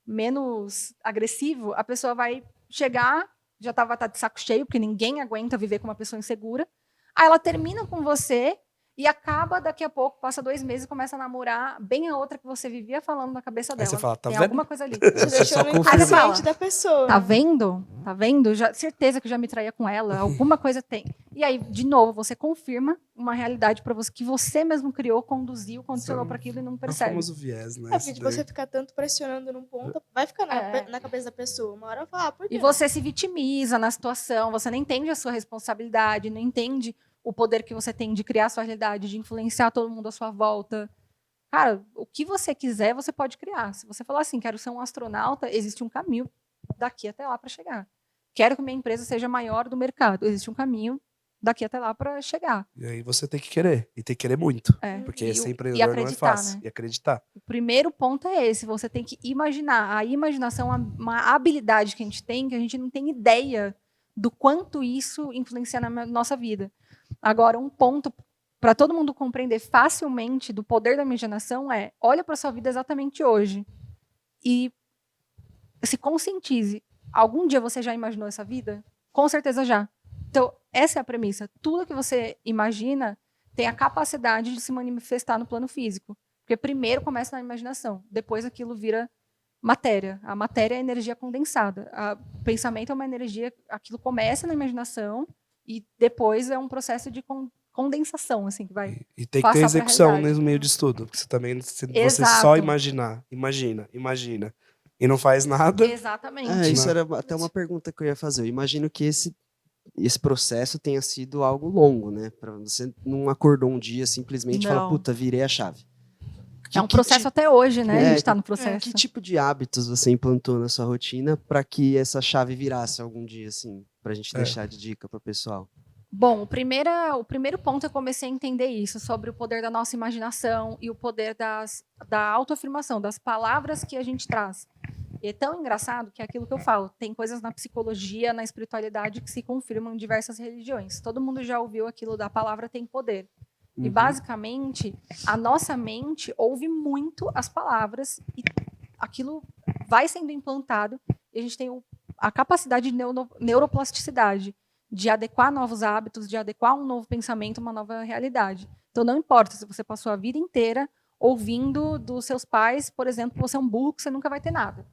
menos agressivo, a pessoa vai chegar, já tá de saco cheio, porque ninguém aguenta viver com uma pessoa insegura. Aí ela termina com você e acaba, daqui a pouco, passa 2 meses e começa a namorar bem a outra que você vivia falando na cabeça Aí dela. você fala, tá Tem vendo? alguma coisa ali. Te Você deixou só no confirma. inconsciente da pessoa. Tá vendo? Tá vendo? Certeza que eu já me traía com ela. Alguma coisa tem. E aí, de novo, você confirma uma realidade para você que você mesmo criou, conduziu, condicionou para aquilo e não É o percebe. famoso viés, né? É, Isso porque de daí. você ficar tanto pressionando num ponto, vai ficar na cabeça da pessoa. Uma hora vai falar, por quê? E você se vitimiza na situação, você não entende a sua responsabilidade, não entende o poder que você tem de criar a sua realidade, de influenciar todo mundo à sua volta. Cara, o que você quiser, você pode criar. Se você falar assim, quero ser um astronauta, existe um caminho daqui até lá para chegar. Quero que minha empresa seja maior do mercado, existe um caminho daqui até lá para chegar. E aí você tem que querer. E tem que querer muito. Porque E ser e empreendedor não é acreditar, fácil. né? E acreditar. O primeiro ponto é esse, você tem que imaginar. A imaginação é uma habilidade que a gente não tem ideia do quanto isso influencia na nossa vida. Agora, um ponto para todo mundo compreender facilmente do poder da imaginação é: olha para sua vida exatamente hoje e se conscientize. Algum dia você já imaginou essa vida? Com certeza já. Então, essa é a premissa. Tudo que você imagina tem a capacidade de se manifestar no plano físico. Porque primeiro começa na imaginação, depois aquilo vira matéria. A matéria é energia condensada. O pensamento é uma energia, aquilo começa na imaginação e depois é um processo de condensação, assim, que vai. E tem que ter Passar pra execução realidade. no meio disso tudo. Porque você também, se você Exato. só imaginar, imagina. e não faz nada. Exatamente. Isso era até uma pergunta que eu ia fazer. Eu imagino que esse processo tenha sido algo longo, né? Para você não acordou um dia simplesmente e fala, Não. puta, virei a chave. É um processo até hoje, né? A gente tá no processo. Que tipo de hábitos você implantou na sua rotina para que essa chave virasse algum dia, assim, pra gente deixar de dica pro pessoal? Bom, o primeiro ponto eu comecei a entender isso, sobre o poder da nossa imaginação e o poder da autoafirmação, das palavras que a gente traz. E é tão engraçado que é aquilo que eu falo, tem coisas na psicologia, na espiritualidade que se confirmam em diversas religiões. Todo mundo já ouviu aquilo da palavra tem poder. E, basicamente, a nossa mente ouve muito as palavras e aquilo vai sendo implantado e a gente tem a capacidade de neuroplasticidade, de adequar novos hábitos, de adequar um novo pensamento, uma nova realidade. Então, não importa se você passou a vida inteira ouvindo dos seus pais, por exemplo, que você é um burro, que você nunca vai ter nada.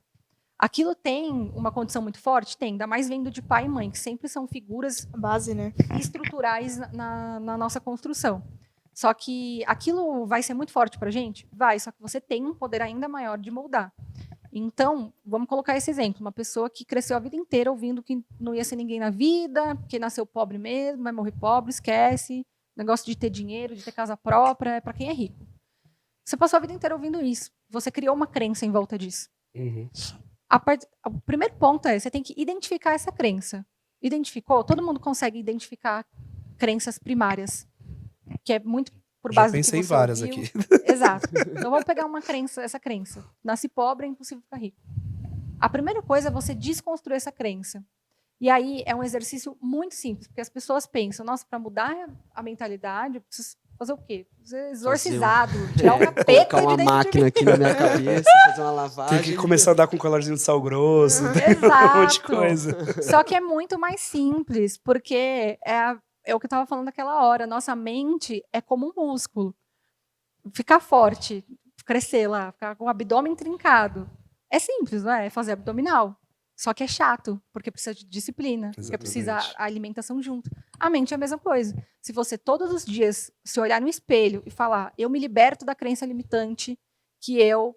Aquilo tem uma condição muito forte? Tem, ainda mais vendo de pai e mãe, que sempre são figuras Base, né? estruturais na nossa construção. Só que aquilo vai ser muito forte para a gente? Vai, só que você tem um poder ainda maior de moldar. Então, vamos colocar esse exemplo. Uma pessoa que cresceu a vida inteira ouvindo que não ia ser ninguém na vida, que nasceu pobre mesmo, vai morrer pobre, esquece. Negócio de ter dinheiro, de ter casa própria, é para quem é rico. Você passou a vida inteira ouvindo isso. Você criou uma crença em volta disso. Uhum. O primeiro ponto é, você tem que identificar essa crença. Identificou? Todo mundo consegue identificar crenças primárias, que é muito por base Já pensei do em que você várias ouviu. aqui. Exato. Então vamos pegar essa crença. Nasci pobre, é impossível ficar rico. A primeira coisa é você desconstruir essa crença. E aí é um exercício muito simples, porque as pessoas pensam, nossa, para mudar a mentalidade, eu preciso fazer o quê? Ser exorcizado, tirar o capeta Colocar de uma dentro de máquina mim. aqui na minha cabeça, fazer uma lavagem. Tem que começar a andar com colarzinho de sal grosso, Exato. um monte de coisa. Só que é muito mais simples, porque é o que eu estava falando naquela hora. Nossa mente é como um músculo. Ficar forte, crescer lá, ficar com o abdômen trincado. É simples, não é? É fazer abdominal. Só que é chato, porque precisa de disciplina, porque precisa a alimentação junto. A mente é a mesma coisa. Se você todos os dias se olhar no espelho e falar, eu me liberto da crença limitante que eu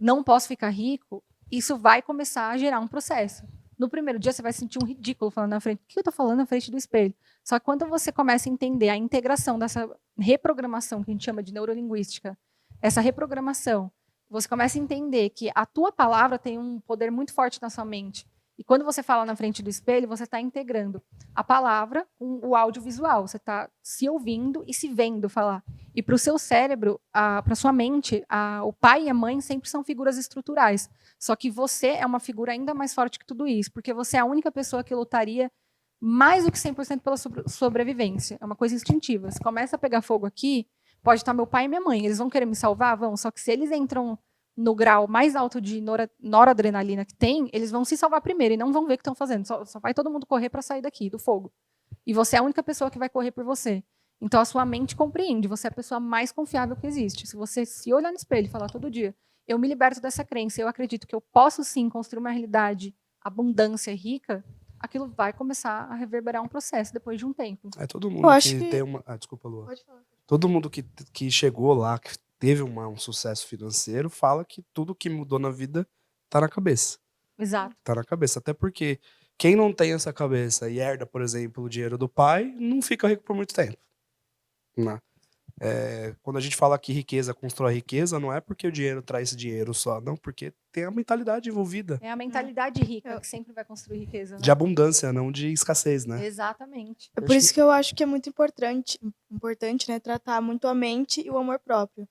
não posso ficar rico, isso vai começar a gerar um processo. No primeiro dia, você vai sentir um ridículo falando na frente. O que eu estou falando na frente do espelho? Só que quando você começa a entender a integração dessa reprogramação, que a gente chama de neurolinguística, essa reprogramação, você começa a entender que a tua palavra tem um poder muito forte na sua mente. E quando você fala na frente do espelho, você está integrando a palavra com o audiovisual. Você está se ouvindo e se vendo falar. E para o seu cérebro, para a sua mente, o pai e a mãe sempre são figuras estruturais. Só que você é uma figura ainda mais forte que tudo isso, porque você é a única pessoa que lutaria mais do que 100% pela sobrevivência. É uma coisa instintiva. Se começa a pegar fogo aqui, pode estar meu pai e minha mãe. Eles vão querer me salvar? Vão. Só que se eles entram no grau mais alto de noradrenalina que tem, eles vão se salvar primeiro e não vão ver o que estão fazendo. Só vai todo mundo correr para sair daqui, do fogo. E você é a única pessoa que vai correr por você. Então, a sua mente compreende. Você é a pessoa mais confiável que existe. Se você se olhar no espelho e falar todo dia, eu me liberto dessa crença, eu acredito que eu posso, sim, construir uma realidade abundância e rica, aquilo vai começar a reverberar um processo depois de um tempo. É todo mundo Eu acho que que- tem uma... desculpa, Lua. Pode falar. Todo mundo que chegou lá, que teve um sucesso financeiro, fala que tudo que mudou na vida tá na cabeça. Exato. Tá na cabeça. Até porque quem não tem essa cabeça e herda, por exemplo, o dinheiro do pai, não fica rico por muito tempo. Né? Quando a gente fala que riqueza constrói riqueza, não é porque o dinheiro traz dinheiro só, não, porque tem a mentalidade envolvida. É a mentalidade rica que sempre vai construir riqueza. Né? De abundância, não de escassez, né? Exatamente. É por isso que eu acho que é muito importante, né, tratar muito a mente e o amor próprio.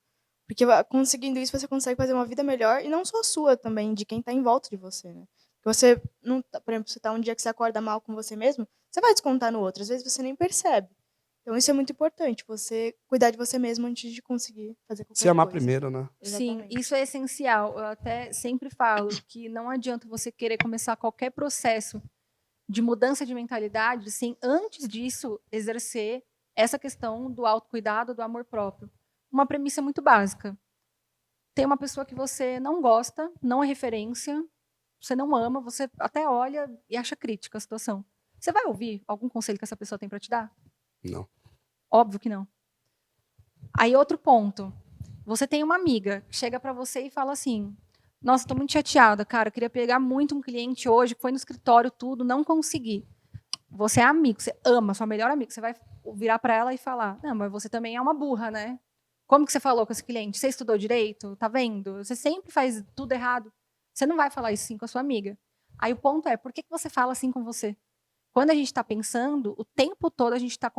Porque conseguindo isso, você consegue fazer uma vida melhor, e não só a sua também, de quem está em volta de você, né? Porque você não, por exemplo, você tá um dia que você acorda mal com você mesmo, você vai descontar no outro, às vezes você nem percebe. Então isso é muito importante, você cuidar de você mesmo antes de conseguir fazer qualquer coisa. Se amar primeiro, né? Sim, Exatamente. isso é essencial. Eu até sempre falo que não adianta você querer começar qualquer processo de mudança de mentalidade sem, antes disso, exercer essa questão do autocuidado, do amor próprio. Uma premissa muito básica. Tem uma pessoa que você não gosta, não é referência, você não ama, você até olha e acha crítica a situação. Você vai ouvir algum conselho que essa pessoa tem para te dar? Não. Óbvio que não. Aí outro ponto. Você tem uma amiga que chega para você e fala assim: Nossa, tô muito chateada, cara. Eu queria pegar muito um cliente hoje, foi no escritório, tudo, não consegui. Você é amigo, você ama sua melhor amiga. Você vai virar para ela e falar: não, mas você também é uma burra, né? Como que você falou com esse cliente? Você estudou direito? Tá vendo? Você sempre faz tudo errado. Você não vai falar isso assim com a sua amiga. Aí o ponto é, por que você fala assim com você? Quando a gente está pensando, o tempo todo a gente está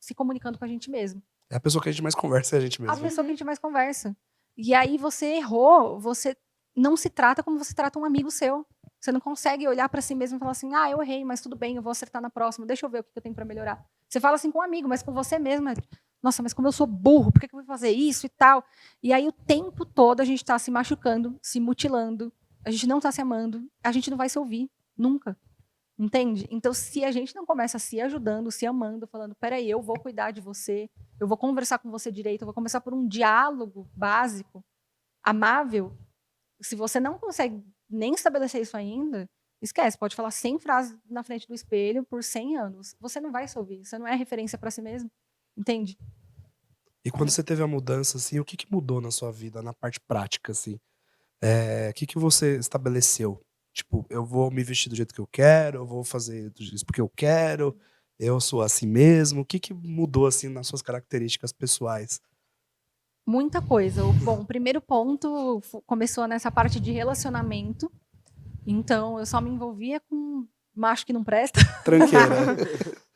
se comunicando com a gente mesmo. É a pessoa que a gente mais conversa, é a gente A mesmo. pessoa que a gente mais conversa. E aí você errou, você não se trata como você trata um amigo seu. Você não consegue olhar para si mesmo e falar assim: ah, eu errei, mas tudo bem, eu vou acertar na próxima, deixa eu ver o que eu tenho para melhorar. Você fala assim com um amigo, mas com você mesmo. Nossa, mas como eu sou burro, por que eu vou fazer isso e tal? E aí o tempo todo a gente está se machucando, se mutilando, a gente não está se amando, a gente não vai se ouvir, nunca. Entende? Então, se a gente não começa se ajudando, se amando, falando: peraí, eu vou cuidar de você, eu vou conversar com você direito, eu vou começar por um diálogo básico, amável. Se você não consegue nem estabelecer isso ainda, esquece, pode falar 100 frases na frente do espelho por 100 anos. Você não vai se ouvir, você não é referência para si mesmo. Entende? E quando você teve a mudança, assim, o que que mudou na sua vida, na parte prática, assim? O que que você estabeleceu? Tipo, eu vou me vestir do jeito que eu quero, eu vou fazer isso porque eu quero, eu sou assim mesmo. O que que mudou, assim, nas suas características pessoais? Muita coisa. Bom, o primeiro ponto começou nessa parte de relacionamento. Então, eu só me envolvia com macho que não presta. Tranqueira.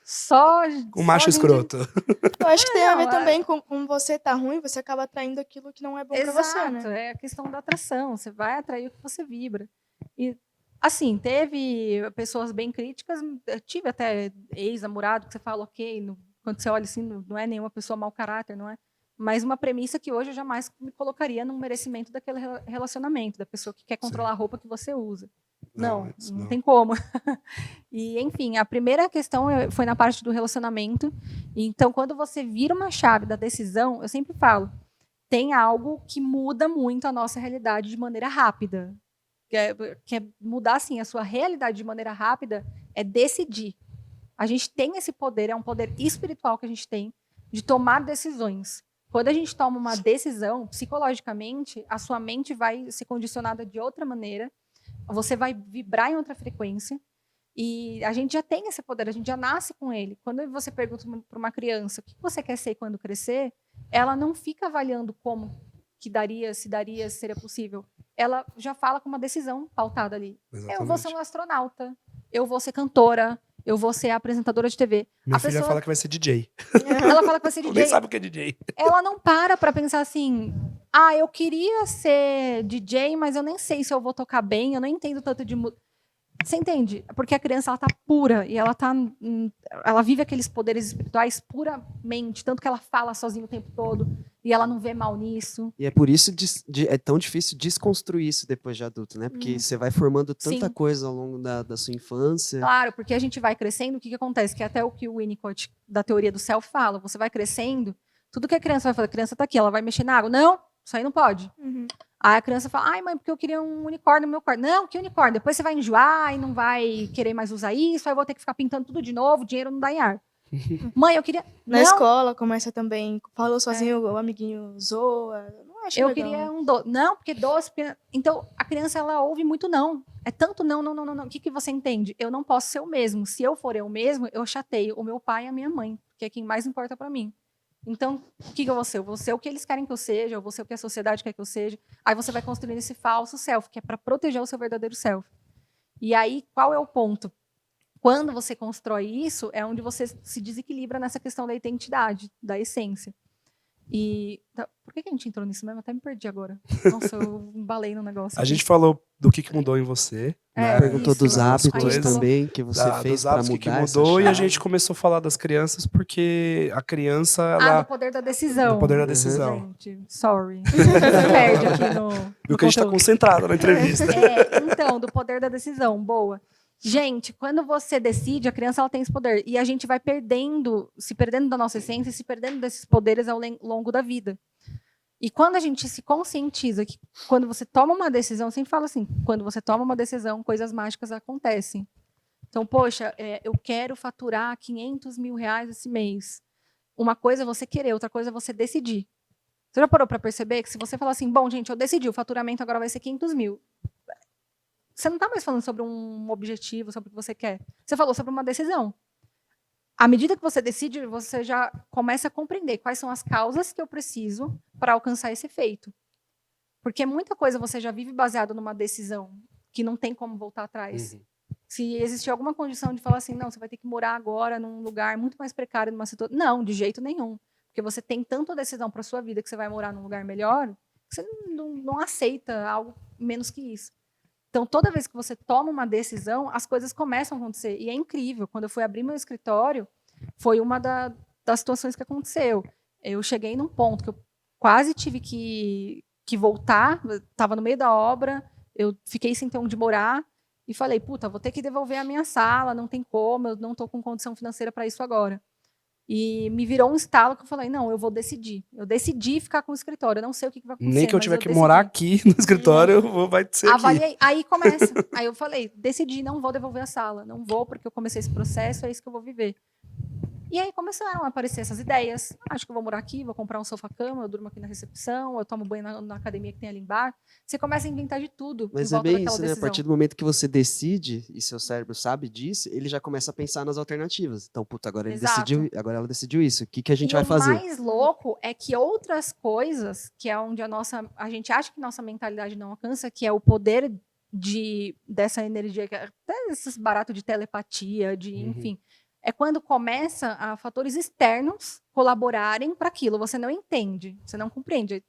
Só Com macho gente- escroto. Eu acho que tem a ver não, também com você tá ruim, você acaba atraindo aquilo que não é bom pra você, Exato, né? é a questão da atração. Você vai atrair o que você vibra. E, assim, teve pessoas bem críticas. Eu tive até ex-namorado que você fala, ok, quando você olha assim, não é nenhuma pessoa mau caráter, não é? Mas uma premissa que hoje eu jamais me colocaria num merecimento daquele relacionamento, da pessoa que quer controlar a roupa que você usa. Não, isso não tem como. E, enfim, a primeira questão foi na parte do relacionamento. Então, quando você vira uma chave da decisão, eu sempre falo, tem algo que muda muito a nossa realidade de maneira rápida. Que é mudar, assim, a sua realidade de maneira rápida é decidir. A gente tem esse poder, é um poder espiritual que a gente tem de tomar decisões. Quando a gente toma uma decisão, psicologicamente, a sua mente vai ser condicionada de outra maneira, você vai vibrar em outra frequência, e a gente já tem esse poder, a gente já nasce com ele. Quando você pergunta para uma criança o que você quer ser quando crescer, ela não fica avaliando como que daria, se seria possível. Ela já fala com uma decisão pautada ali. Exatamente. Eu vou ser um astronauta, eu vou ser cantora, eu vou ser apresentadora de TV. Minha filha fala que vai ser DJ. Ela fala que vai ser Ela DJ. nem sabe o que é DJ. Ela não para pensar assim: ah, eu queria ser DJ, mas eu nem sei se eu vou tocar bem, eu não entendo tanto de música. Você entende? Porque a criança ela tá pura e ela vive aqueles poderes espirituais puramente, tanto que ela fala sozinha o tempo todo e ela não vê mal nisso. E é por isso é tão difícil desconstruir isso depois de adulto, né? Porque você vai formando tanta Sim. coisa ao longo da sua infância. Claro, porque a gente vai crescendo, o que acontece? Que até o que o Winnicott, da teoria do self, fala, você vai crescendo, tudo que a criança vai fazer, a criança tá aqui, ela vai mexer na água. Não, isso aí não pode. Uhum. Aí a criança fala: ai, mãe, porque eu queria um unicórnio no meu quarto. Não, que unicórnio? Depois você vai enjoar e não vai querer mais usar isso, aí eu vou ter que ficar pintando tudo de novo, o dinheiro não dá em ar. Mãe, eu queria. Na não, escola começa também, falou sozinho, o amiguinho zoa. Eu não acho eu legal. queria um doce. Não, porque doce. Então, a criança, ela ouve muito não. É tanto não, não, não, não, não. O que você entende? Eu não posso ser o mesmo. Se eu for eu mesmo, eu chateio o meu pai e a minha mãe, que é quem mais importa para mim. Então, o que eu vou ser? Eu vou ser o que eles querem que eu seja, eu vou ser o que a sociedade quer que eu seja. Aí você vai construindo esse falso self, que é para proteger o seu verdadeiro self. E aí, qual é o ponto? Quando você constrói isso, é onde você se desequilibra nessa questão da identidade, da essência. E por que a gente entrou nisso mesmo? Até me perdi agora. Nossa, eu embalei no negócio. A gente falou do que mudou em você. É, Perguntou isso. dos Nas hábitos coisas. também que você fez Dos para hábitos, mudar que essa mudou, e a chave. gente começou a falar das crianças porque a criança, do ela... poder da decisão. Do poder da decisão. Gente, sorry. Você perde aqui no Do que a gente tá conteúdo. concentrado na entrevista. Então, do poder da decisão, boa. Gente, quando você decide, a criança ela tem esse poder. E a gente vai se perdendo da nossa essência, se perdendo desses poderes ao longo da vida. E quando a gente se conscientiza que quando você toma uma decisão, eu sempre falo assim, quando você toma uma decisão, coisas mágicas acontecem. Então, poxa, eu quero faturar 500 mil reais esse mês. Uma coisa é você querer, outra coisa é você decidir. Você já parou para perceber que se você falar assim, bom, gente, eu decidi, o faturamento agora vai ser 500 mil. Você não está mais falando sobre um objetivo, sobre o que você quer. Você falou sobre uma decisão. À medida que você decide, você já começa a compreender quais são as causas que eu preciso para alcançar esse efeito. Porque muita coisa você já vive baseado numa decisão que não tem como voltar atrás. Se existir alguma condição de falar assim, não, você vai ter que morar agora num lugar muito mais precário, numa situação... Não, de jeito nenhum. Porque você tem tanta decisão para sua vida que você vai morar num lugar melhor, que você não aceita algo menos que isso. Então, toda vez que você toma uma decisão, as coisas começam a acontecer. E é incrível. Quando eu fui abrir meu escritório, foi uma das situações que aconteceu. Eu cheguei num ponto que eu quase tive que voltar, estava no meio da obra, eu fiquei sem ter onde morar, e falei, puta, vou ter que devolver a minha sala, não tem como, eu não estou com condição financeira para isso agora. E me virou um estalo que eu falei, não, eu vou decidir. Eu decidi ficar com o escritório, eu não sei o que vai acontecer. Nem que eu mas tiver que decidi. morar aqui no escritório, vai ser aqui. Avaliei, aí começa. Aí eu falei, decidi, não vou devolver a sala, não vou, porque eu comecei esse processo, é isso que eu vou viver. E aí começaram a aparecer essas ideias. Acho que eu vou morar aqui, vou comprar um sofá-cama, eu durmo aqui na recepção, eu tomo banho na academia que tem ali embaixo. Você começa a inventar de tudo. Mas em é volta bem daquela isso, né? A decisão. partir do momento que você decide, e seu cérebro sabe disso, ele já começa a pensar nas alternativas. Então, puta, agora Exato. agora ela decidiu isso. O que a gente E vai fazer? o mais louco é que outras coisas, que é onde a gente acha que nossa mentalidade não alcança, que é o poder dessa energia, até esses baratos de telepatia, enfim, é quando começa a fatores externos colaborarem para aquilo. Você não entende, você não compreende.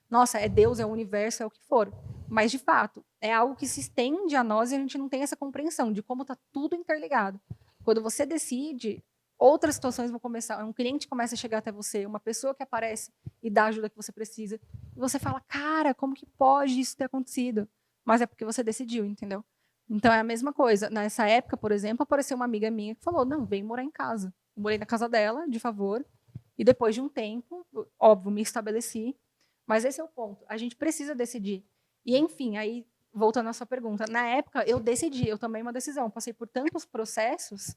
Nossa, é Deus, é o universo, é o que for. Mas, de fato, é algo que se estende a nós e a gente não tem essa compreensão de como está tudo interligado. Quando você decide, outras situações vão começar. Um cliente começa a chegar até você, uma pessoa que aparece e dá a ajuda que você precisa. E você fala, cara, como que pode isso ter acontecido? Mas é porque você decidiu, entendeu? Então é a mesma coisa. Nessa época, por exemplo, apareceu uma amiga minha que falou, não, vem morar em casa. Eu morei na casa dela, de favor. E depois de um tempo, óbvio, me estabeleci. Mas esse é o ponto. A gente precisa decidir. E, enfim, aí, voltando à sua pergunta, na época eu decidi, eu tomei uma decisão. Passei por tantos processos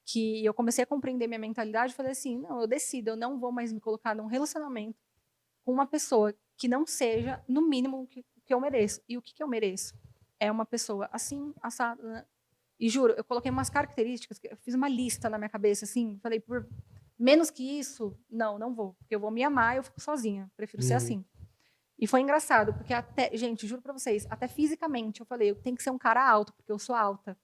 que eu comecei a compreender minha mentalidade e falei assim, não, eu decido, eu não vou mais me colocar num relacionamento com uma pessoa que não seja, no mínimo, o que eu mereço. E o que eu mereço? É uma pessoa assim, assada, né? E juro, eu coloquei umas características, eu fiz uma lista na minha cabeça, assim, falei, por menos que isso, não vou, porque eu vou me amar e eu fico sozinha, prefiro ser assim. E foi engraçado, porque até, gente, juro pra vocês, até fisicamente, eu falei, eu tenho que ser um cara alto, porque eu sou alta.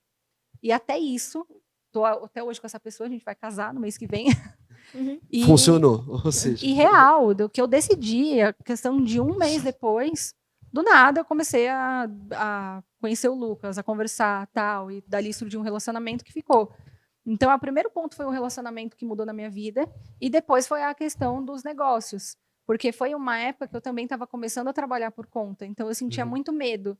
E até isso, tô até hoje com essa pessoa, a gente vai casar no mês que vem. E, funcionou, ou seja... E real, do que eu decidi, a questão de um mês depois, do nada eu comecei a conhecer o Lucas, a conversar, tal, e dali surgiu um relacionamento que ficou. Então, o primeiro ponto foi um relacionamento que mudou na minha vida, e depois foi a questão dos negócios, porque foi uma época que eu também estava começando a trabalhar por conta, então eu sentia muito medo.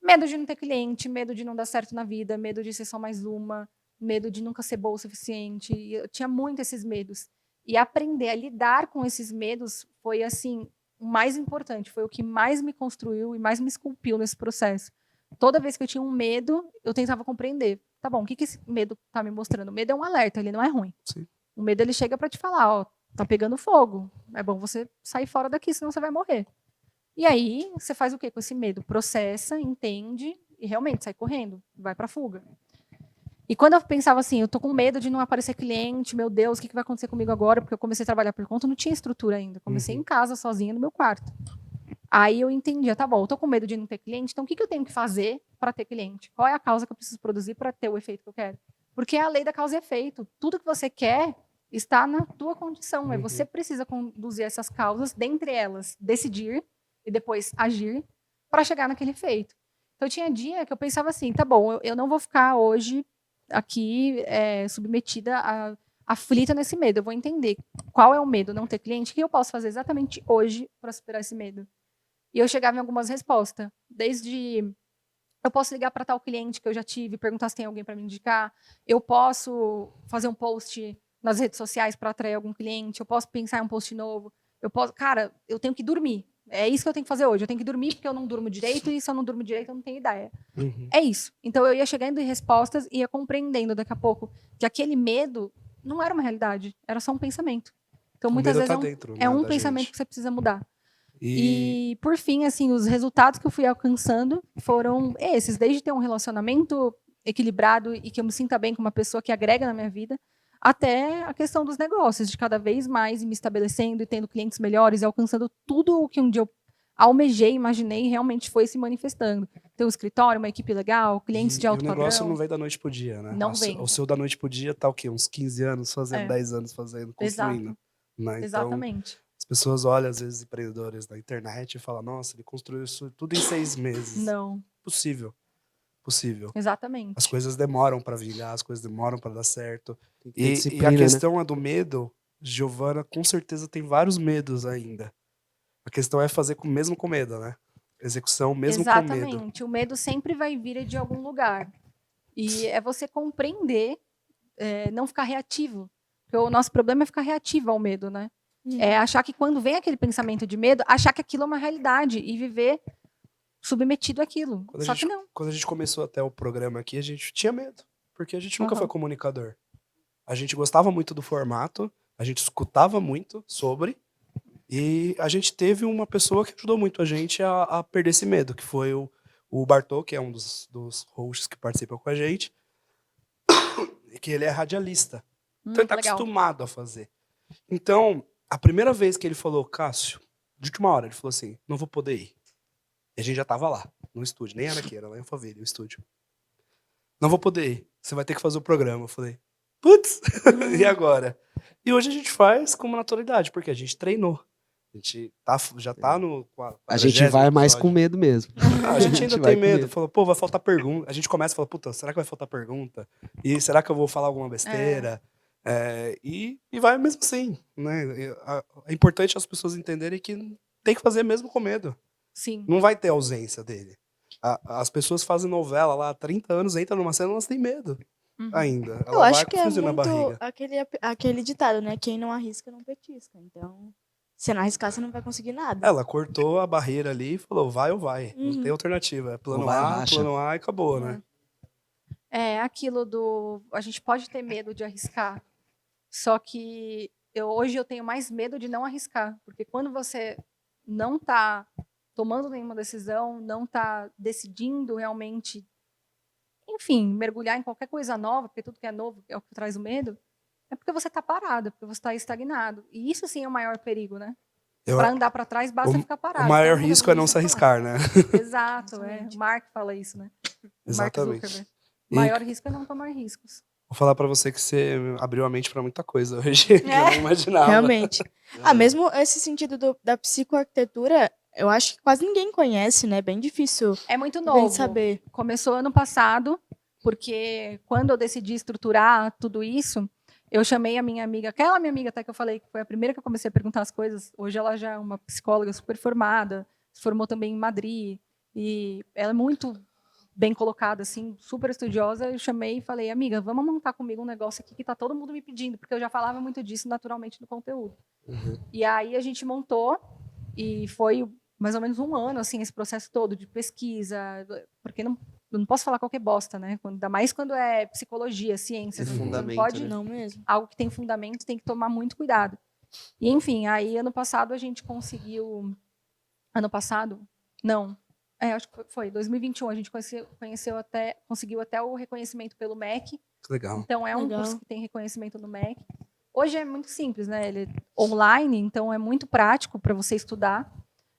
Medo de não ter cliente, medo de não dar certo na vida, medo de ser só mais uma, medo de nunca ser boa o suficiente, e eu tinha muito esses medos. E aprender a lidar com esses medos foi, assim, o mais importante, foi o que mais me construiu e mais me esculpiu nesse processo. Toda vez que eu tinha um medo, eu tentava compreender. Tá bom, o que esse medo tá me mostrando? O medo é um alerta, ele não é ruim. Sim. O medo, ele chega para te falar, ó, tá pegando fogo. É bom você sair fora daqui, senão você vai morrer. E aí, você faz o quê com esse medo? Processa, entende e realmente sai correndo, vai pra fuga. E quando eu pensava assim, eu tô com medo de não aparecer cliente, meu Deus, o que vai acontecer comigo agora? Porque eu comecei a trabalhar por conta, não tinha estrutura ainda. Comecei em casa, sozinha, no meu quarto. Aí eu entendia, tá bom, eu tô com medo de não ter cliente, então o que eu tenho que fazer para ter cliente? Qual é a causa que eu preciso produzir para ter o efeito que eu quero? Porque é a lei da causa e efeito. Tudo que você quer está na tua condição. Aí você precisa conduzir essas causas, dentre elas, decidir e depois agir para chegar naquele efeito. Então tinha dia que eu pensava assim, tá bom, eu não vou ficar hoje aqui submetida aflita nesse medo. Eu vou entender qual é o medo, não ter cliente, o que eu posso fazer exatamente hoje para superar esse medo. E eu chegava em algumas respostas, desde eu posso ligar para tal cliente que eu já tive, perguntar se tem alguém para me indicar, eu posso fazer um post nas redes sociais para atrair algum cliente, eu posso pensar em um post novo, cara, eu tenho que dormir. É isso que eu tenho que fazer hoje. Eu tenho que dormir porque eu não durmo direito e se eu não durmo direito eu não tenho ideia. É isso. Então eu ia chegando em respostas e ia compreendendo daqui a pouco que aquele medo não era uma realidade, era só um pensamento. Então muitas vezes tá dentro, é um da pensamento gente. que você precisa mudar. E E, por fim, assim, os resultados que eu fui alcançando foram esses, desde ter um relacionamento equilibrado e que eu me sinta bem com uma pessoa que agrega na minha vida, até a questão dos negócios, de cada vez mais me estabelecendo e tendo clientes melhores e alcançando tudo o que um dia eu almejei, imaginei, e realmente foi se manifestando. Ter um escritório, uma equipe legal, clientes de o alto negócio padrão. não vem da noite pro dia, né? Não vem. O seu da noite pro dia tá o quê? Uns 15 anos fazendo, É. 10 anos fazendo, construindo. Exato. Né? Então, Exatamente. as pessoas olham, às vezes, empreendedores da internet e falam, nossa, ele construiu isso tudo em 6 meses. Não, Possível. Possível. exatamente. As coisas demoram para vingar, as coisas demoram para dar certo. Tem que ter E a disciplina, né? questão é do medo. Giovana com certeza tem vários medos ainda. A questão é fazer mesmo com medo, né? Execução mesmo com medo. Exatamente. O medo sempre vai vir de algum lugar. E é você compreender, não ficar reativo. Porque o nosso problema é ficar reativo ao medo, né? É achar que quando vem aquele pensamento de medo, achar que aquilo é uma realidade e viver submetido àquilo. Só que não. Quando a gente começou até o programa aqui, a gente tinha medo. Porque a gente nunca Aham. foi comunicador. A gente gostava muito do formato, a gente escutava muito sobre, e a gente teve uma pessoa que ajudou muito a gente a perder esse medo, que foi o Bartô, que é um dos hosts que participa com a gente, e que ele é radialista. Então ele tá Legal. acostumado a fazer. Então, a primeira vez que ele falou, Cássio, de última hora, ele falou assim, não vou poder ir. E a gente já tava lá, no estúdio, nem era aqui, era lá em Alphaville, o estúdio. Não vou poder ir, você vai ter que fazer o programa. Eu falei, putz, e agora? E hoje a gente faz com uma naturalidade, porque a gente treinou. A gente já tá no A gente vai mais com episódio. medo mesmo. A gente ainda vai tem com medo. Falou, pô, vai faltar pergunta. A gente começa e fala, puta, será que vai faltar pergunta? E será que eu vou falar alguma besteira? E vai mesmo assim, né? É importante as pessoas entenderem que tem que fazer mesmo com medo. Sim. Não vai ter ausência dele. As pessoas fazem novela lá há 30 anos, entram numa cena, elas têm medo ainda. Eu Ela vai acho com que é fuzil na muito barriga. aquele ditado, né? Quem não arrisca não petisca. Então, se não arriscar, você não vai conseguir nada. Ela cortou a barreira ali e falou, vai ou vai. Não tem alternativa. É plano Ou vai ou A, racha. plano A e acabou, né? É aquilo do. A gente pode ter medo de arriscar. Só que hoje eu tenho mais medo de não arriscar. Porque quando você não está tomando nenhuma decisão, não está decidindo realmente, enfim, mergulhar em qualquer coisa nova, porque tudo que é novo é o que traz o medo, é porque você está parado, porque você está estagnado. E isso sim é o maior perigo, né? Para andar para trás, basta ficar parado. O maior Então, risco é não se arriscar, né? Exato, O Mark fala isso, né? O Mark Exatamente. Zuckerberg. O maior risco é não tomar riscos. Vou falar pra você que você abriu a mente pra muita coisa hoje, que eu não imaginava. Realmente. Mesmo esse sentido da psicoarquitetura, eu acho que quase ninguém conhece, né? Bem difícil É muito de novo. saber. Começou ano passado, porque quando eu decidi estruturar tudo isso, eu chamei a minha amiga, aquela minha amiga até que eu falei, que foi a primeira que eu comecei a perguntar as coisas. Hoje ela já é uma psicóloga super formada, se formou também em Madrid, e ela é muito bem colocada, assim, super estudiosa. Eu chamei e falei, amiga, vamos montar comigo um negócio aqui que tá todo mundo me pedindo, porque eu já falava muito disso naturalmente no conteúdo. E aí a gente montou, e foi mais ou menos um ano, assim, esse processo todo de pesquisa, porque eu não posso falar qualquer bosta, né? Ainda mais quando é psicologia, ciência. Tem Você não fundamento, pode, né? Não mesmo. algo que tem fundamento, tem que tomar muito cuidado. E, enfim, aí ano passado a gente conseguiu... Ano passado? Não. Acho que foi 2021. A gente conseguiu até o reconhecimento pelo MEC. Que legal. Então, é um Legal. curso que tem reconhecimento no MEC. Hoje é muito simples, né? Ele é online, então é muito prático para você estudar.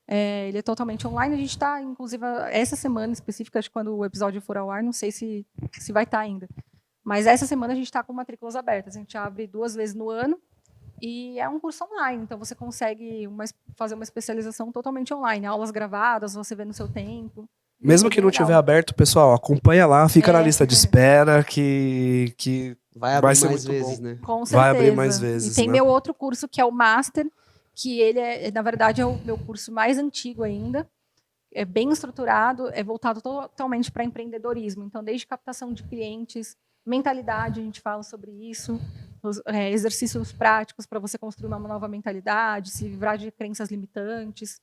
Ele é totalmente online. A gente está, inclusive, essa semana específica, acho que quando o episódio for ao ar, não sei se vai estar ainda. Mas essa semana a gente está com matrículas abertas. A gente abre 2 vezes no ano e é um curso online. Então, você consegue fazer uma especialização totalmente online. Aulas gravadas, você vê no seu tempo. Mesmo que não legal. tiver aberto, pessoal, acompanha lá, fica na lista de espera, que Vai abrir ser mais muito vezes, bom. né? Com certeza. Vai abrir mais vezes, E tem né? meu outro curso, que é o Master, que ele na verdade, é o meu curso mais antigo ainda. É bem estruturado, é voltado totalmente para empreendedorismo. Então, desde captação de clientes, mentalidade, a gente fala sobre isso, exercícios práticos para você construir uma nova mentalidade, se livrar de crenças limitantes,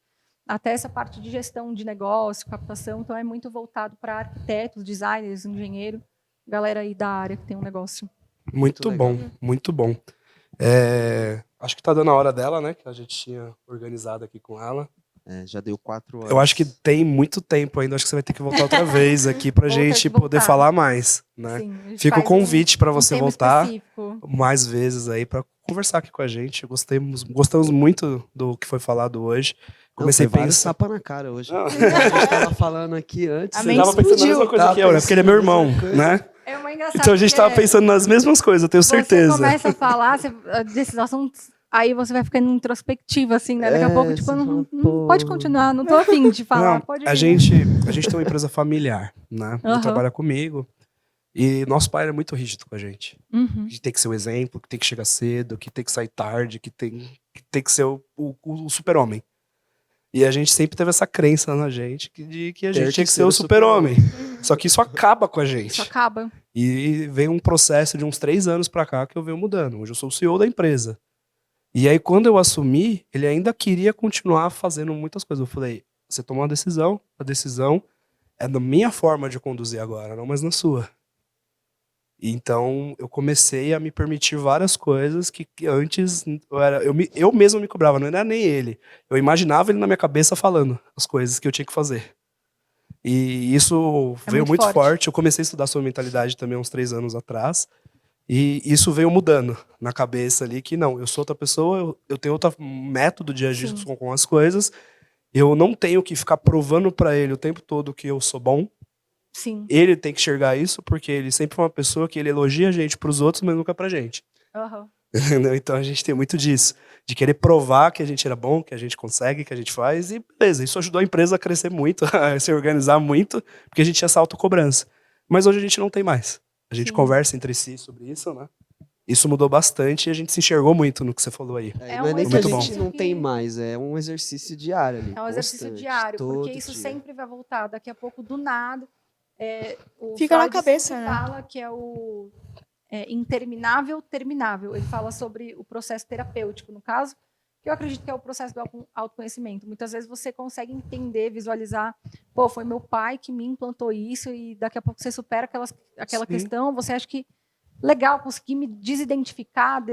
até essa parte de gestão de negócio, captação. Então, é muito voltado para arquitetos, designers, engenheiro, galera aí da área que tem um negócio. Muito legal. bom, muito bom. Acho que tá dando a hora dela, né? Que a gente tinha organizado aqui com ela. Já deu 4 horas. Eu acho que tem muito tempo ainda, acho que você vai ter que voltar outra vez aqui pra Vou ter gente que voltar. poder falar mais, né? Sim, a gente Fica o faz convite pra um você tema voltar específico. mais vezes aí pra conversar aqui com a gente. Gostamos muito do que foi falado hoje. Comecei a foi vários pensar. tapas na cara hoje. Não. A gente tava falando aqui antes. Amém. Você tava pensando na mesma coisa que eu, né? Porque ele é meu irmão, né? É uma engraçada. Então a gente tava porque pensando nas mesmas coisas, eu tenho certeza. Você começa a falar desses assuntos, aí você vai ficando introspectivo, assim, né? Daqui a pouco, tipo, você não, fala, pô. pode continuar, não tô afim de falar. Não, Pode a vir. gente tem uma empresa familiar, né? Ele Aham. trabalha comigo. E nosso pai é muito rígido com a gente. Uhum. Que tem que ser o exemplo, que tem que chegar cedo, que tem que sair tarde, que tem que ser o super-homem. E a gente sempre teve essa crença na gente de que a gente tinha que ser o super-homem. Só que isso acaba com a gente. Isso acaba. E veio um processo de uns 3 anos pra cá que eu venho mudando. Hoje eu sou o CEO da empresa. E aí, quando eu assumi, ele ainda queria continuar fazendo muitas coisas. Eu falei, você tomou uma decisão, a decisão é da minha forma de conduzir agora, não mais na sua. Então, eu comecei a me permitir várias coisas que antes eu mesmo me cobrava, não era nem ele. Eu imaginava ele na minha cabeça falando as coisas que eu tinha que fazer. E isso veio muito muito forte. forte. Eu comecei a estudar sobre mentalidade também uns 3 anos atrás. E isso veio mudando na cabeça ali, que não, eu sou outra pessoa, eu tenho outro método de agir Sim. com as coisas. Eu não tenho que ficar provando pra ele o tempo todo que eu sou bom. Sim. Ele tem que enxergar isso, porque ele sempre foi uma pessoa que ele elogia a gente pros outros, mas nunca pra gente. Aham. Entendeu? Então a gente tem muito disso, de querer provar que a gente era bom, que a gente consegue, que a gente faz, e beleza, isso ajudou a empresa a crescer muito, a se organizar muito, porque a gente tinha essa autocobrança. Mas hoje a gente não tem mais. A gente Sim. conversa entre si sobre isso, né? Isso mudou bastante e a gente se enxergou muito no que você falou aí. É Não é um nem que a exercício gente não que- tem mais, é um exercício diário ali. É um exercício constante, diário, todo porque isso dia. sempre vai voltar. Daqui a pouco, do nada, o Fica na Freud cabeça, sempre né? fala que é o interminável terminável. Ele fala sobre o processo terapêutico, no caso, que eu acredito que é o processo do autoconhecimento. Muitas vezes você consegue entender, visualizar, pô, foi meu pai que me implantou isso, e daqui a pouco você supera aquela Sim. questão, você acha que legal, consegui me desidentificar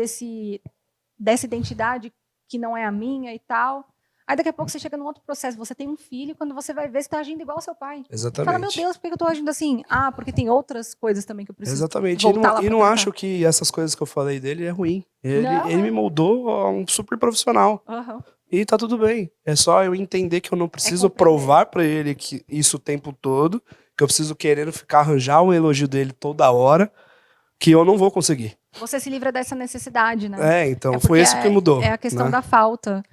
dessa identidade que não é a minha e tal. Aí daqui a pouco você chega num outro processo, você tem um filho, quando você vai ver, você está agindo igual ao seu pai. Você fala, meu Exatamente. Deus, por que eu estou agindo assim? Ah, porque tem outras coisas também que eu preciso Exatamente. voltar lá E pra não tentar. acho que essas coisas que eu falei dele é ruim. Não, Ele é. me moldou a um super profissional. Aham. E tá tudo bem. É só eu entender que eu não preciso compreender. provar pra ele que isso o tempo todo, que eu preciso querer ficar arranjar um elogio dele toda hora, que eu não vou conseguir. Você se livra dessa necessidade, né? Então, porque foi isso que mudou. É a questão né? da falta.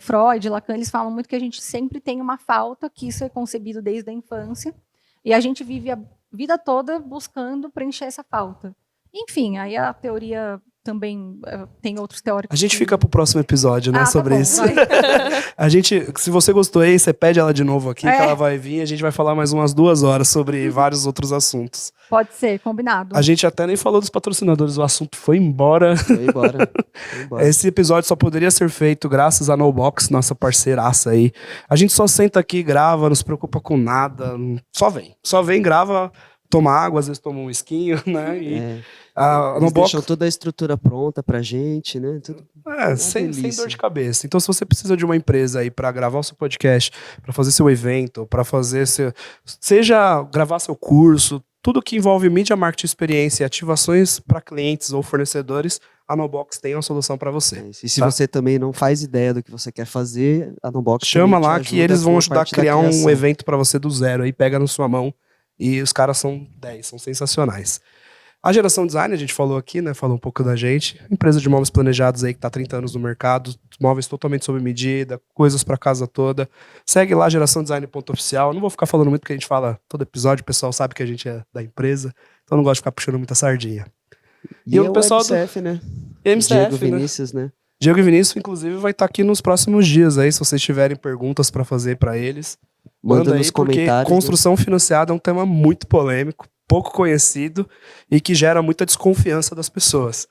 Freud, Lacan, eles falam muito que a gente sempre tem uma falta, que isso é concebido desde a infância, e a gente vive a vida toda buscando preencher essa falta. Enfim, aí a teoria também tem outros teóricos. A gente que- fica pro próximo episódio, né, Ah, tá sobre bom, isso. vai. A gente, se você gostou aí, você pede ela de novo aqui, que ela vai vir e a gente vai falar mais umas 2 horas sobre vários outros assuntos. Pode ser, combinado. A gente até nem falou dos patrocinadores, o assunto foi embora. Foi embora. Foi embora. Esse episódio só poderia ser feito graças a NoBox, nossa parceiraça aí. A gente só senta aqui, grava, não se preocupa com nada, só vem. Só vem, grava, toma água, às vezes toma um esquinho, né? E a Eles NoBox deixam toda a estrutura pronta pra gente, né? Tudo. sem delícia. dor de cabeça. Então, se você precisa de uma empresa aí para gravar o seu podcast, para fazer seu evento, para fazer seja gravar seu curso, tudo que envolve mídia, marketing, experiência e ativações para clientes ou fornecedores, a NoBox tem uma solução para você. É isso. E se Tá. você também não faz ideia do que você quer fazer, a NoBox Chama também te lá ajuda que eles vão com a ajudar a parte da criar um criação. evento para você do zero aí, pega na sua mão. E os caras são 10, são sensacionais. A Geração Design, a gente falou aqui, né? Falou um pouco da gente. Empresa de móveis planejados aí que tá há 30 anos no mercado, móveis totalmente sob medida, coisas para casa toda. Segue lá, geraçãodesign.oficial. Não vou ficar falando muito porque a gente fala todo episódio, o pessoal sabe que a gente é da empresa, então não gosto de ficar puxando muita sardinha. E o o pessoal MCF, né? MCF, Diego né? Vinícius, né? Diego e Vinícius, inclusive, vai estar aqui nos próximos dias aí, se vocês tiverem perguntas para fazer para eles. Manda aí, nos porque comentários. né? construção financiada é um tema muito polêmico, pouco conhecido e que gera muita desconfiança das pessoas,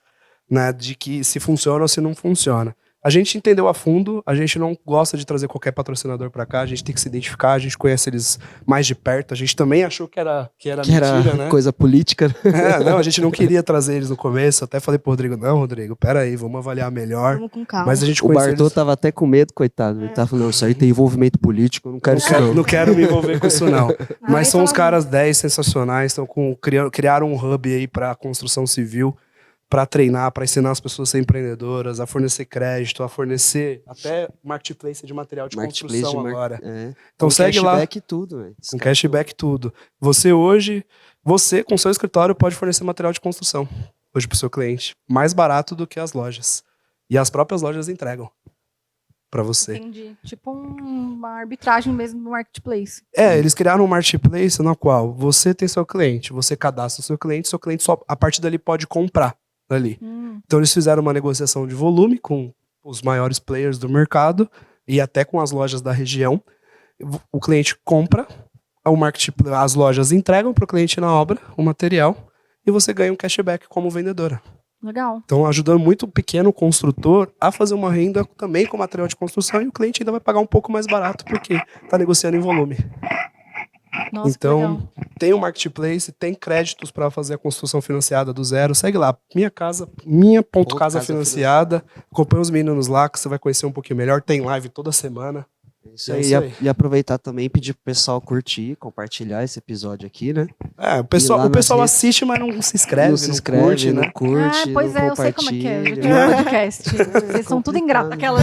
né? De que se funciona ou se não funciona. A gente entendeu a fundo, a gente não gosta de trazer qualquer patrocinador pra cá, a gente tem que se identificar, a gente conhece eles mais de perto, a gente também achou que era Que mentira, era né? coisa política. Não, a gente não queria trazer eles no começo, até falei pro Rodrigo, não, Rodrigo, pera aí, vamos avaliar melhor. Vamos com calma. Mas a gente O conhece Bartô eles... tava até com medo, coitado. Ele tava falando, não, isso aí tem envolvimento político, eu não quero isso não. Não quero me envolver com isso, não. Mas Aí são uns fala- caras 10 sensacionais, criaram um hub aí pra construção civil, pra treinar, pra ensinar as pessoas a ser empreendedoras, a fornecer crédito, a fornecer até marketplace de material de Marketplace construção de agora. É. Então Com segue lá, cashback e tudo, velho. com cashback tudo. Você com seu escritório pode fornecer material de construção hoje pro seu cliente, mais barato do que as lojas. E as próprias lojas entregam pra você. Entendi. Tipo uma arbitragem mesmo no marketplace. Eles criaram um marketplace no qual você tem seu cliente, você cadastra o seu cliente só a partir dali pode comprar ali. Então eles fizeram uma negociação de volume com os maiores players do mercado e até com as lojas da região. O cliente compra, as lojas entregam para o cliente na obra o material e você ganha um cashback como vendedora. Legal. Então ajudando muito o pequeno construtor a fazer uma renda também com material de construção e o cliente ainda vai pagar um pouco mais barato porque está negociando em volume. Nossa, que Então, legal. tem um marketplace, tem créditos para fazer a construção financiada do zero. Segue lá, minha.casa financiada. Acompanha os meninos lá que você vai conhecer um pouquinho melhor. Tem live toda semana. Isso É aí. isso aí. E aproveitar também e pedir pro pessoal curtir, compartilhar esse episódio aqui, né? O pessoal, lá nas pessoal redes. assiste, mas não se inscreve, não se não inscreve, curte, não né? curte, Pois não é, eu sei como é que é. Eu já tive compartilha. um podcast. Vocês são tudo ingratos. Aquela...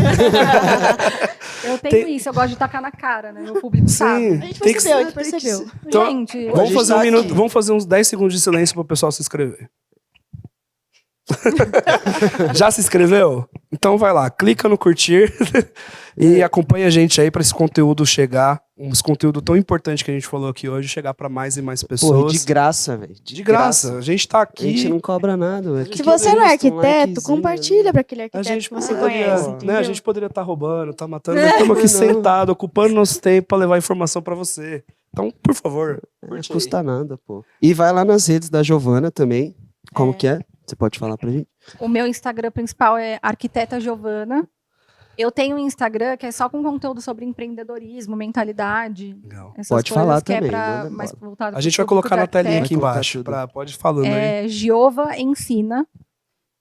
Eu tenho isso, eu gosto de tacar na cara, né? Meu público sabe. A gente tem que percebeu, a ser- gente percebeu. Então, Gente, Vamos gente fazer tá um minuto, aqui. vamos fazer uns 10 segundos de silêncio para o pessoal se inscrever. Já se inscreveu? Então vai lá, clica no curtir e acompanha a gente aí para esse conteúdo chegar, esse conteúdo tão importante que a gente falou aqui hoje, chegar para mais e mais Pô, pessoas. de graça, velho. De graça. A gente tá A aqui. gente não cobra nada, velho. Se você não é Custa um arquiteto, likezinho, compartilha para aquele A arquiteto gente que você poderia, conhece, né, entendeu? a gente poderia estar roubando, tá matando, mas estamos aqui Não. sentados, ocupando nosso tempo para levar informação para você. Então, por favor, Não curte aí. custa nada, pô. E vai lá nas redes da Giovana também. Como É. que é? Você pode falar pra gente? o meu Instagram principal é Arquiteta Giovana. Eu tenho um Instagram que é só com conteúdo sobre empreendedorismo, mentalidade. Legal. Essas Pode coisas falar que também, é pra manda mais bala. voltado A gente pro vai colocar na público de telinha arquiteto. aqui Vai colocar embaixo. tudo. Pode ir falando aí. É Giova Ensina.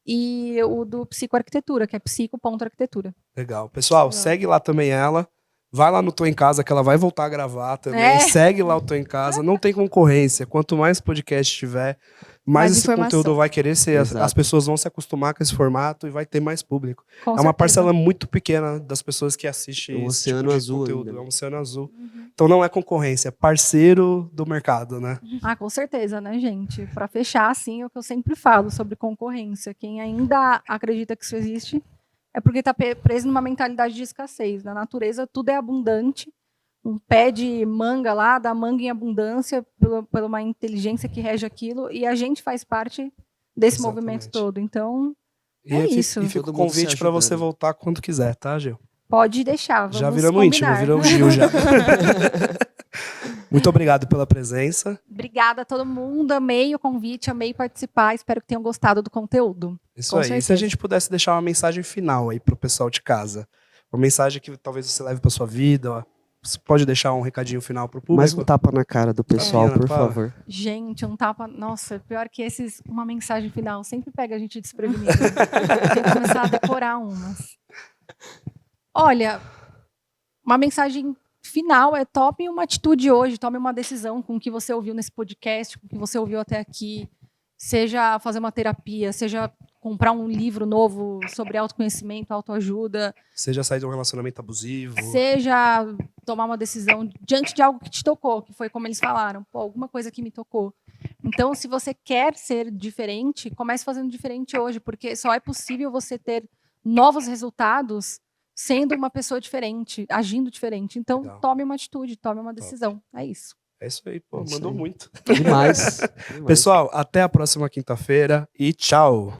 E o do Psicoarquitetura, que é psico.arquitetura. Legal. Pessoal, Legal. segue lá também ela. Vai lá no Tô em Casa, que ela vai voltar a gravar também. É. Segue lá o Tô em Casa. Não tem concorrência. Quanto mais podcast tiver, mais Mais esse informação. conteúdo vai querer ser. As Exato. pessoas vão se acostumar com esse formato e vai ter mais público. Com É uma certeza. parcela muito pequena das pessoas que assistem É um esse oceano tipo de azul conteúdo. ainda, né? É um oceano azul. Uhum. Então não é concorrência, é parceiro do mercado, né? Ah, com certeza, né, gente? Para fechar, assim, é o que eu sempre falo sobre concorrência. Quem ainda acredita que isso existe é porque está preso numa mentalidade de escassez. Na natureza, tudo é abundante. Um pé de manga lá dá manga em abundância por uma inteligência que rege aquilo. E a gente faz parte desse Exatamente. movimento todo. Então, E É fica- isso. E fica o Todo mundo se convite para você ajudando. voltar quando quiser, tá, Gil? pode deixar. Já vamos viramos íntimo, combinar. viramos Gil já. Muito obrigado pela presença. Obrigada a todo mundo. Amei o convite, amei participar. Espero que tenham gostado do conteúdo. Isso Com aí. E se a certeza. gente pudesse deixar uma mensagem final aí pro pessoal de casa? Uma mensagem que talvez você leve pra sua vida. Ó. Você pode deixar um recadinho final pro público? Mais um tapa na cara do pessoal, Ana por Paula. favor. Gente, um tapa. Nossa, pior que esses. Uma mensagem final sempre pega a gente desprevenido. Tem que começar a decorar umas. Olha, uma mensagem final é tome uma atitude hoje, tome uma decisão com o que você ouviu nesse podcast, com o que você ouviu até aqui. Seja fazer uma terapia, seja comprar um livro novo sobre autoconhecimento, autoajuda, Seja sair de um relacionamento abusivo. seja tomar uma decisão diante de algo que te tocou, que foi como eles falaram, pô, alguma coisa que me tocou. Então, se você quer ser diferente, comece fazendo diferente hoje, porque só é possível você ter novos resultados sendo uma pessoa diferente, agindo diferente. Então, Legal. tome uma atitude, tome uma decisão. É isso. É isso aí, pô. É isso Mandou aí. muito. Demais. Demais. Pessoal, até a próxima quinta-feira e tchau.